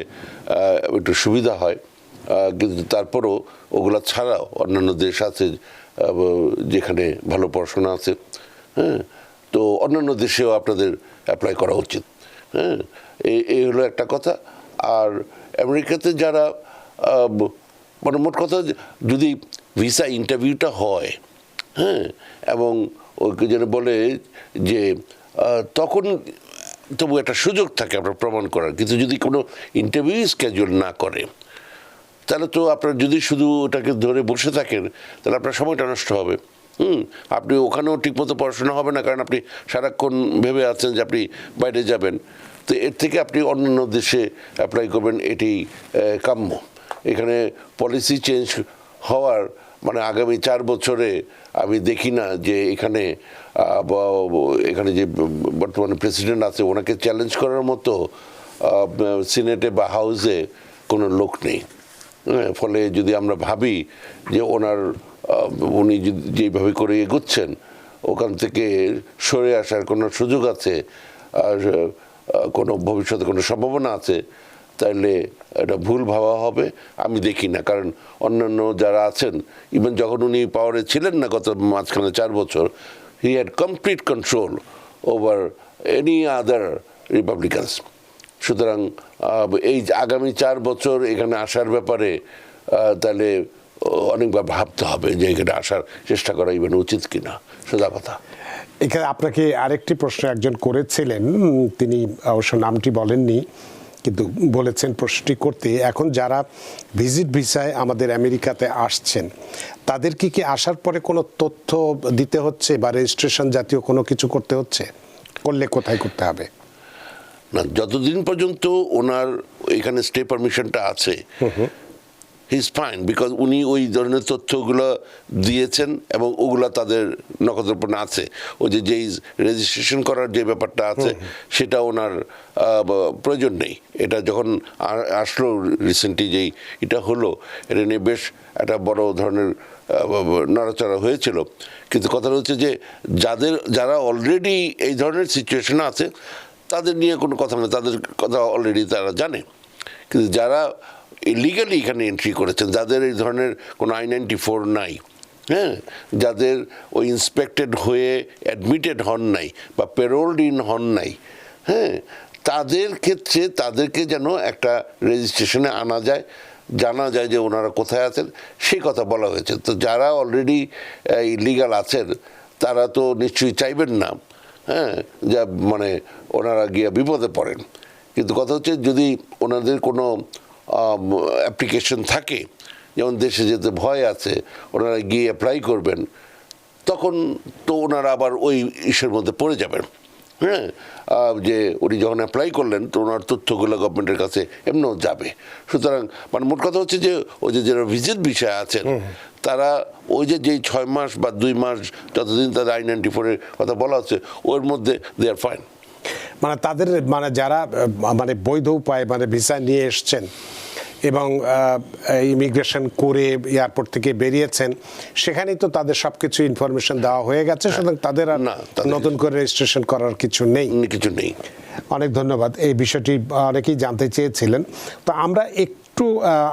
একটু সুবিধা হয়, কিন্তু তারপরও ওগুলা ছাড়াও অন্যান্য দেশ আছে যেখানে ভালো পড়াশোনা আছে, হ্যাঁ, তো অন্যান্য দেশেও আপনাদের অ্যাপ্লাই করা উচিত। হ্যাঁ, এই হলো একটা কথা। আর আমেরিকাতে যারা মানে মোট কথা যদি ভিসা ইন্টারভিউটা হয়, হ্যাঁ, এবং ওকে যেন বলে যে তখন তবু একটা সুযোগ থাকে আপনার প্রমাণ করার। কিন্তু যদি কোনো ইন্টারভিউ স্কেজুল না করে তাহলে তো আপনার যদি শুধু ওটাকে ধরে বসে থাকেন তাহলে আপনার সময়টা নষ্ট হবে। আপনি ওখানেও ঠিকমতো পড়াশোনা হবে না, কারণ আপনি সারাক্ষণ ভেবে আছেন যে আপনি বাইরে যাবেন। তো এর থেকে আপনি অন্যান্য দেশে অ্যাপ্লাই করবেন, এটি কাম্য। এখানে পলিসি চেঞ্জ হওয়ার মানে আগামী 4 বছরে আমি দেখি না যে এখানে এখানে যে বর্তমানে প্রেসিডেন্ট আছে ওনাকে চ্যালেঞ্জ করার মতো সিনেটে বা হাউসে কোনো লোক নেই। ফলে যদি আমরা ভাবি যে উনি যেভাবে করে এগোচ্ছেন ওখান থেকে সরে আসার কোনো সুযোগ আছে, আর কোনো ভবিষ্যতে কোনো সম্ভাবনা আছে, তাহলে এটা ভুল ভাবা হবে। আমি দেখি না, কারণ অন্যান্য যারা আছেন, ইভেন যখন উনি পাওয়ারে ছিলেন না গত মাঝখানে 4 বছর, he had complete control over any other Republicans. সুতরাং এই আগামী 4 বছর এখানে আসার ব্যাপারে তাহলে অনেকবার ভাবতে হবে যে এখানে আসার চেষ্টা করা ইভেন উচিত কিনা, সোজা কথা। এখানে আপনাকে আরেকটি প্রশ্ন একজন করেছিলেন, তিনি অবশ্য নামটি বলেননি, কিন্তু বলেছেন প্রশ্নটি করতে, এখন যারা ভিজিট ভিসায় আমাদের আমেরিকাতে আসছেন তাদের কি আসার পরে কোনো তথ্য দিতে হচ্ছে বা রেজিস্ট্রেশন জাতীয় কোনো কিছু করতে হচ্ছে? করলে কোথায় করতে হবে? না, যতদিন পর্যন্ত ওনার এখানে স্টে পারমিশনটা আছে হি ইজ ফাইন, বিকজ উনি ওই ধরনের তথ্যগুলো দিয়েছেন এবং ওগুলো তাদের নখদর্পণে আছে। ওই যেই রেজিস্ট্রেশন করার যে ব্যাপারটা আছে সেটা ওনার প্রয়োজন নেই। এটা যখন আসলো রিসেন্টলি যেই এটা হলো, এটা নিয়ে বেশ একটা বড় ধরনের নড়াচড়া হয়েছিল। কিন্তু কথাটা হচ্ছে যে যারা অলরেডি এই ধরনের সিচুয়েশনে আছে তাদের নিয়ে কোনো কথা নেই, তাদের কথা অলরেডি তারা জানে। কিন্তু যারা ইলিগালি এখানে এন্ট্রি করেছেন, যাদের এই ধরনের কোনো I-94 নাই, হ্যাঁ, যাদের ওই ইন্সপেক্টেড হয়ে অ্যাডমিটেড হন নাই বা পেরোলড ইন হন নাই, হ্যাঁ, তাদের ক্ষেত্রে তাদেরকে যেন একটা রেজিস্ট্রেশনে আনা যায়, জানা যায় যে ওনারা কোথায় আছেন, সেই কথা বলা হয়েছে। তো যারা অলরেডি ইলিগাল আছেন তারা তো নিশ্চয়ই চাইবেন না, হ্যাঁ, যা মানে ওনারা গিয়ে বিপদে পড়েন। কিন্তু কথা হচ্ছে যদি ওনাদের কোনো অ্যাপ্লিকেশন থাকে, যেমন দেশে যেতে ভয় আছে, ওনারা গিয়ে অ্যাপ্লাই করবেন, তখন তো ওনারা আবার ওই ইস্যুর মধ্যে পড়ে যাবেন। হ্যাঁ, যে উনি যখন অ্যাপ্লাই করলেন তো ওনার তথ্যগুলো গভর্নমেন্টের কাছে এমনিও যাবে। সুতরাং মানে মোট কথা হচ্ছে যে ওই যে যারা ভিজিট বিষয়ে আছেন তারা ওই যেই 6 মাস বা 2 মাস যতদিন তাদের I-94 কথা বলা হচ্ছে ওর মধ্যে দে আর ফাইন। মানে তাদের মানে যারা মানে বৈধ উপায়ে মানে ভিসা নিয়ে এসছেন এবং ইমিগ্রেশন করে এয়ারপোর্ট থেকে বেরিয়েছেন, সেখানেই তো তাদের সবকিছু ইনফরমেশন দেওয়া হয়ে গেছে, সুতরাং তাদের আর নতুন করে রেজিস্ট্রেশন করার কিছু নেই। অনেক ধন্যবাদ। এই বিষয়টি অনেকেই জানতে চেয়েছিলেন। তো আমরা একটু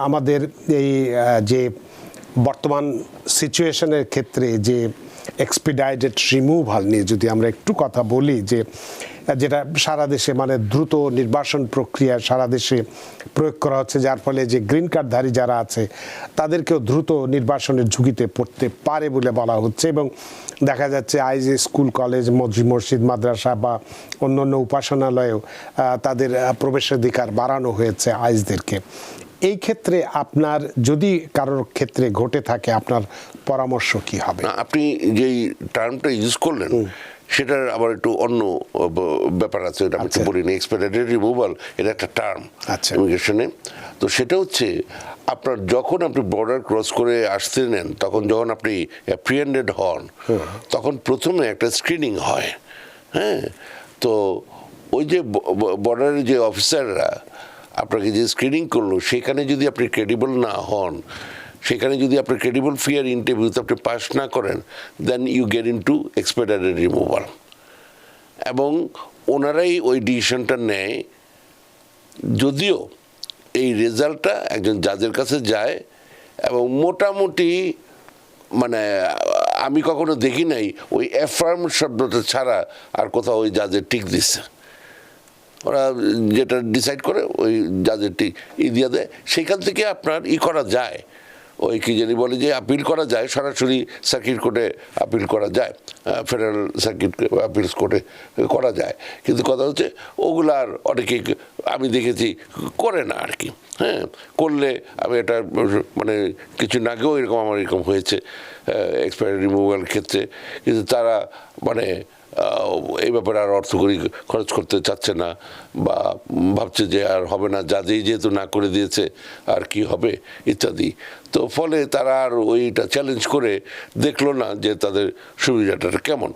আমাদের এই যে বর্তমান সিচুয়েশনের ক্ষেত্রে যে এক্সপিডাইটেড রিমুভাল নিয়ে যদি আমরা একটু কথা বলি, যে যেটা সারা দেশে মানে দ্রুত নির্বাসন প্রক্রিয়া সারা দেশে প্রয়োগ করা হচ্ছে, যার ফলে যে গ্রিন কার্ডধারী যারা আছে তাদেরকেও দ্রুত নির্বাসনের ঝুঁকিতে পড়তে পারে বলে বলা হচ্ছে। এবং দেখা যাচ্ছে আইজ স্কুল, কলেজ, মসজিদ, মাদ্রাসা বা অন্যান্য উপাসনালয়েও তাদের প্রবেশাধিকার বাড়ানো হয়েছে আইজদেরকে। এই ক্ষেত্রে আপনার যদি কারোর ক্ষেত্রে ঘটে থাকে আপনার পরামর্শ কি হবে? আপনি যেই টার্মটা ইউজ করলেন সেটার আবার একটু অন্য ব্যাপার আছে, এটা আমি একটু বলিনি। এক্সপেডিটেড রিমুভাল এটা একটা টার্ম ইমিগ্রেশনে। তো সেটা হচ্ছে আপনার যখন আপনি বর্ডার ক্রস করে আসতে নেন, তখন যখন আপনি অ্যাপ্রিহেন্ডেড হন তখন প্রথমে একটা স্ক্রিনিং হয়। হ্যাঁ, তো ওই যে বর্ডারের যে অফিসাররা আপনাকে যে স্ক্রিনিং করলো সেখানে যদি আপনি ক্রেডিবল না হন, সেখানে যদি আপনি ক্রেডিবল ফিয়ার ইন্টারভিউতে আপনি পাস না করেন, then you get into expedited removal. এবং ওনারাই ওই ডিসিশনটা নেয়, যদিও এই রেজাল্টটা একজন জাজের কাছে যায় এবং মোটামুটি মানে আমি কখনো দেখি নাই ওই অ্যাফার্ম শব্দটা ছাড়া আর কোথাও ওই জাজের টিক দিচ্ছে। ওরা যেটা ডিসাইড করে ওই জাজের টিক দিয়ে দেয়। সেইখান থেকে আপনার করা যায়, ওই কি জানি বলে যে আপিল করা যায়, সরাসরি সার্কিট কোর্টে আপিল করা যায়, ফেডারেল সার্কিট আপিলস কোর্টে করা যায়। কিন্তু কথা হচ্ছে ওগুলার অনেকেই আমি দেখেছি করে না আর কি। হ্যাঁ, করলে আমি এটা মানে কিছু আগেও এরকম আমার এরকম হয়েছে এক্সপায়ারি রিমুভাল ক্ষেত্রে, কিন্তু তারা মানে এই ব্যাপারে আর অর্থকরী খরচ করতে চাচ্ছে না বা ভাবছে যে আর হবে না, জাজেই যেহেতু না করে দিয়েছে আর কি হবে ইত্যাদি। তো ফলে তারা আর ওইটা চ্যালেঞ্জ করে দেখলো না যে তাদের সুবিধাটা কেমন,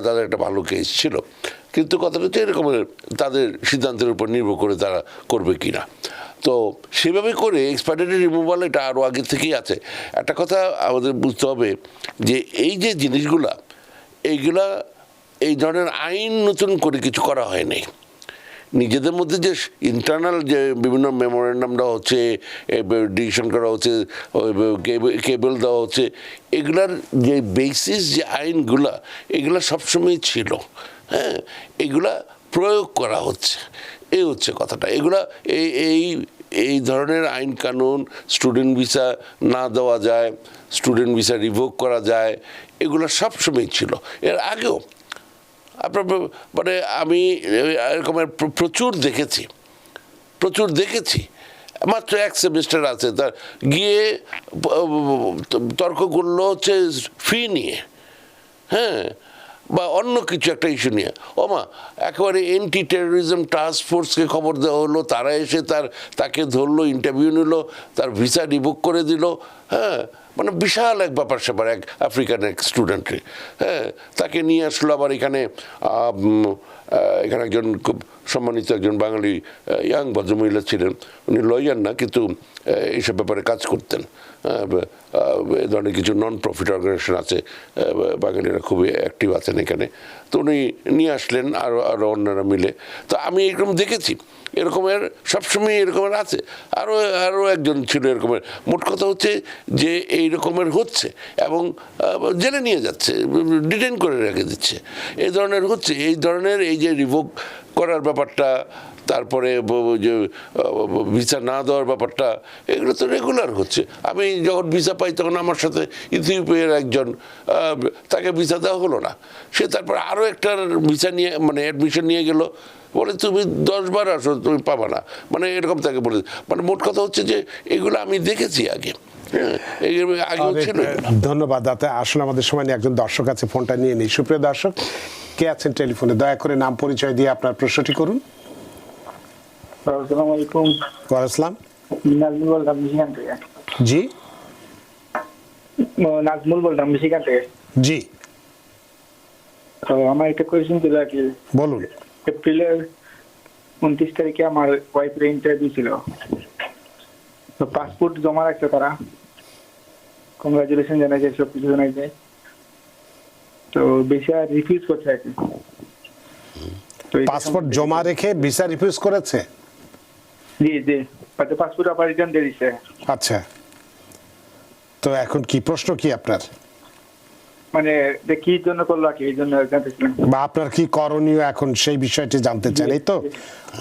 তাদের একটা ভালো কেস ছিল। কিন্তু কথাটা হচ্ছে এরকম তাদের সিদ্ধান্তের উপর নির্ভর করে তারা করবে কি না। তো সেভাবে করে এক্সপায়ারি রিমুভাল এটা আরও আগে থেকেই আছে। একটা কথা আমাদের বুঝতে হবে যে এই যে জিনিসগুলা এইগুলা এই ধরনের আইন নতুন করে কিছু করা হয়নি। নিজেদের মধ্যে যে ইন্টারনাল যে বিভিন্ন মেমোরেন্ডাম দেওয়া হচ্ছে, ডিসিশন করা হচ্ছে, কেবল দেওয়া হচ্ছে, এগুলার যে বেসিস যে আইনগুলা এগুলা সবসময় ছিল। হ্যাঁ, এগুলা প্রয়োগ করা হচ্ছে, এই হচ্ছে কথাটা। এগুলা এই ধরনের আইন কানুন, স্টুডেন্ট ভিসা না দেওয়া যায়, স্টুডেন্ট ভিসা রিভোক করা যায়, এগুলো সবসময় ছিল এর আগেও। আপনার মানে আমি এরকমের প্রচুর দেখেছি। মাত্র এক সেমিস্টার আছে, তার গিয়ে তর্ক করলো হচ্ছে ফি নিয়ে, হ্যাঁ, বা অন্য কিছু একটা ইস্যু নিয়ে। ওমা একেবারে অ্যান্টি টেরোরিজম টাস্ক ফোর্সকে খবর দেওয়া হলো, তারা এসে তাকে ধরলো, ইন্টারভিউ নিল, তার ভিসা রিভোক করে দিল। হ্যাঁ, মানে বিশাল এক ব্যাপার স্যাপার, এক আফ্রিকান এক স্টুডেন্টে, হ্যাঁ, তাকে নিয়ে আসলো আবার এখানে একজন খুব সম্মানিত একজন বাঙালি ইয়াং ভদ্রমহিলা ছিলেন, উনি লয়ার না কিন্তু এইসব ব্যাপারে কাজ করতেন। এ ধরনের কিছু নন প্রফিট অর্গানাইজেশন আছে, বাঙালিরা খুবই অ্যাক্টিভ আছেন এখানে। তো উনি নিয়ে আসলেন আরও অন্যরা মিলে। তো আমি এরকম দেখেছি, এরকমের সবসময় এরকমের আছে। আরও একজন ছিল এরকমের। মোট কথা হচ্ছে যে এই রকমের হচ্ছে এবং জেলে নিয়ে যাচ্ছে, ডিটেইন করে রেখে দিচ্ছে, এই ধরনের হচ্ছে। এই ধরনের এই যে রিভোক করার ব্যাপারটা, তারপরে যে ভিসা না দেওয়ার ব্যাপারটা, এগুলো তো রেগুলার হচ্ছে। আমি যখন ভিসা পাই তখন আমার সাথে ইথিওপিয়ার একজন, তাকে ভিসা দেওয়া হলো না, সে তারপর আরও একটা ভিসা নিয়ে মানে অ্যাডমিশন নিয়ে গেল, বলে তুমি 10 বার আসো, তুমি পাবা না, মানে এরকম তাকে বলে। মানে মোট কথা হচ্ছে যে এগুলো আমি দেখেছি আগে। ধন্যবাদ দাদা। আসলে আমাদের সময় নিয়ে একজন দর্শক আছে, ফোনটা নিয়ে নিই। সুপ্রিয় দর্শক, কে আছেন টেলিফোনে? দয়া করে নাম পরিচয় দিয়ে আপনার প্রশ্নটি করুন। আসসালামু আলাইকুম। ওয়ালাইকুম। নাজমুল বললাম মিশিগান থেকে। জি নাজমুল বললাম মিশিগান থেকে। জি, তো আমার একটা কোয়েশ্চেন ছিল আর কি। বলুন। এপ্রিলের 29 তারিখে আমার ওয়াইফের ইন্টারভিউ ছিল, তো পাসপোর্ট জমা রাখছে তারা, কংগ্রাচুলেশন জানাইছে, সব কিছু জানাইছে, তো ভিসা রিফিউজ করছে আর কি। পাসপোর্ট জমা রেখে ভিসা রিফিউজ করেছে? জি জি, পাসপোর্ট আবার রিটার্ন দিয়ে দিচ্ছে। আচ্ছা, তো এখন কি প্রশ্ন কি আপনার? মানে কি জন্য করলো আর কি, এই জন্য জানতেছিলাম। বা আপনার কি করণীয় এখন সেই বিষয়টি জানতে চান, এই তো?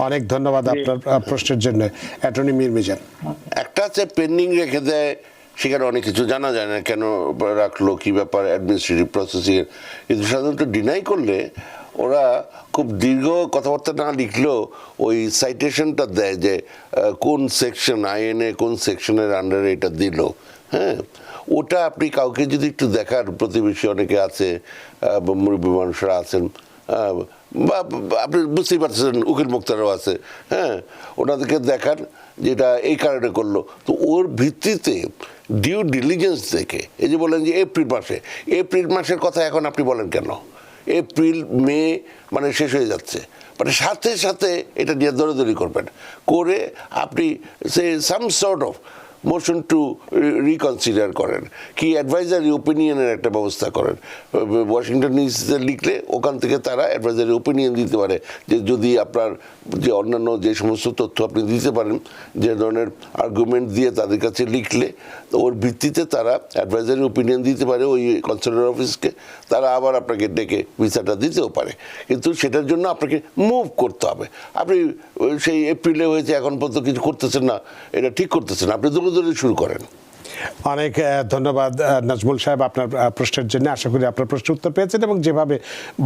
অনেক ধন্যবাদ আপনার প্রশ্নের জন্য। অ্যাটর্নি মীর মিজান। একটা আছে পেন্ডিং রেখে দেয়, সেখানে অনেক কিছু জানা যায় না কেন রাখলো, কি ব্যাপার, অ্যাডমিনিস্ট্রেটিভ প্রসেসিং। কিন্তু সাধারণত ডিনাই করলে ওরা খুব দীর্ঘ কথাবার্তা না লিখলেও ওই সাইটেশনটা দেয় যে কোন সেকশন, আইএনএ কোন সেকশনের আন্ডারে এটা দিল। হ্যাঁ, ওটা আপনি কাউকে যদি একটু দেখার, প্রতিবেশী অনেকে আছে, মুরব্বী মানুষরা আছেন, বা আপনি বুঝতেই পারছেন উকিল মুক্তারও আছে, হ্যাঁ, ওনাদেরকে দেখান যেটা এই কারণে করলো। তো ওর ভিত্তিতে ডিউ ডিলিজেন্স দেখে, এই যে বলেন যে এপ্রিল মাসের কথা এখন আপনি বলেন কেন? এপ্রিল মে মানে শেষ হয়ে যাচ্ছে, মানে সাথে সাথে এটা নিয়ে দৌড়াদৌড়ি করবেন করে আপনি say some sort of motion to reconsider করেন, কি অ্যাডভাইজারি ওপিনিয়নের একটা ব্যবস্থা করেন। ওয়াশিংটন ডিসিতে লিখলে ওখান থেকে তারা অ্যাডভাইজারি ওপিনিয়ন দিতে পারে, যে যদি আপনার যে অন্যান্য যে সমস্ত তথ্য আপনি দিতে পারেন, যে ধরনের আর্গুমেন্ট দিয়ে তাদের কাছে লিখলে ওর ভিত্তিতে তারা অ্যাডভাইজারি ওপিনিয়ন দিতে পারে ওই কনসুলার অফিসকে, তারা আবার আপনাকে ডেকে ভিসাটা দিতেও পারে। কিন্তু সেটার জন্য আপনাকে মুভ করতে হবে। আপনি সেই এপ্রিলে হয়েছে এখন পর্যন্ত কিছু করতেছেন না, এটা ঠিক করতেছেন না, আপনি দৌড়ে শুরু করেন। অনেক ধন্যবাদ নাজমুল সাহেব আপনার প্রশ্নের জন্য। আশা করি আপনার প্রশ্নের উত্তর পেয়েছেন এবং যেভাবে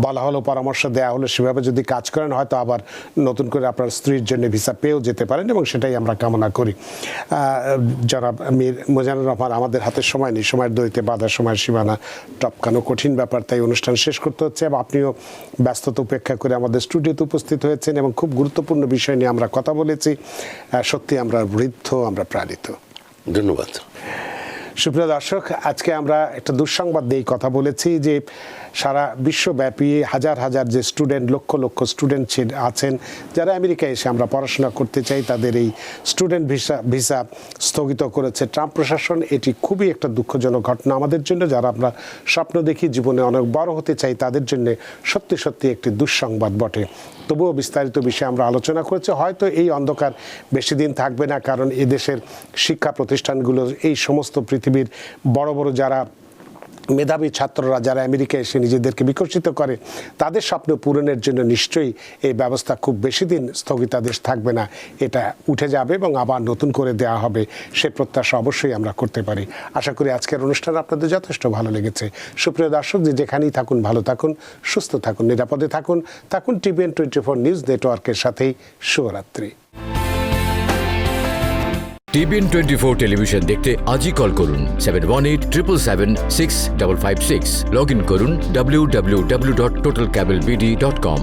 বলা হলো, পরামর্শ দেওয়া হলো, সেভাবে যদি কাজ করেন হয়তো আবার নতুন করে আপনার স্ত্রীর জন্য ভিসা পেয়েও যেতে পারেন এবং সেটাই আমরা কামনা করি। জনাব মীর মোজানুর রহমান, আমাদের হাতে সময় নেই, সময়ের দৈতে বাধা, সময়ের সীমানা টপকানো কঠিন ব্যাপার, তাই অনুষ্ঠান শেষ করতে হচ্ছে। এবং আপনিও ব্যস্ততা উপেক্ষা করে আমাদের স্টুডিওতে উপস্থিত হয়েছেন এবং খুব গুরুত্বপূর্ণ বিষয় নিয়ে আমরা কথা বলেছি। সত্যি আমরা বৃদ্ধ, আমরা প্রাণিত। ধন্যবাদ। সুপ্রিয় দর্শক, আজকে আমরা একটা দুঃসংবাদ দিয়ে কথা বলেছি যে সারা বিশ্বব্যাপী হাজার হাজার যে স্টুডেন্ট, লক্ষ লক্ষ স্টুডেন্ট আছেন যারা আমেরিকায় এসে আমরা পড়াশোনা করতে চাই, তাদের এই স্টুডেন্ট ভিসা স্থগিত করেছে ট্রাম্প প্রশাসন। এটি খুবই একটা দুঃখজনক ঘটনা আমাদের জন্য, যারা আমরা স্বপ্ন দেখি জীবনে অনেক বড় হতে চাই, তাদের জন্য সত্যি সত্যি একটি দুঃসংবাদ বটে। তবুও বিস্তারিত বিষয়ে আমরা আলোচনা করেছি। হয়তো এই অন্ধকার বেশি দিন থাকবে না, কারণ এদেশের শিক্ষা প্রতিষ্ঠানগুলো, এই সমস্ত পৃথিবীর বড় বড় যারা মেধাবী ছাত্ররা যারা আমেরিকায় এসে নিজেদেরকে বিকশিত করে, তাদের স্বপ্ন পূরণের জন্য নিশ্চয়ই এই ব্যবস্থা খুব বেশি দিন স্থগিতাদেশ থাকবে না, এটা উঠে যাবে এবং আবার নতুন করে দেওয়া হবে, সে প্রত্যাশা অবশ্যই আমরা করতে পারি। আশা করি আজকের অনুষ্ঠান আপনাদের যথেষ্ট ভালো লেগেছে। সুপ্রিয় দর্শক, যে যেখানেই থাকুন ভালো থাকুন, সুস্থ থাকুন, নিরাপদে থাকুন। TVN 24 নিউজ নেটওয়ার্কের সাথেই শুভরাত্রি। TVN 24 টেলিভিশন দেখতে আজই কল করুন 7187776556। লগ ইন করুন www.totalcablebd.com।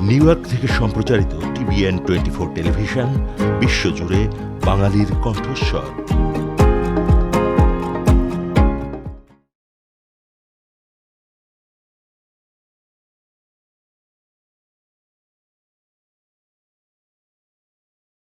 নিউ ইয়র্ক থেকে সম্প্রচারিত TVN 24 টেলিভিশন বিশ্বজুড়ে বাঙালির কণ্ঠস্বর।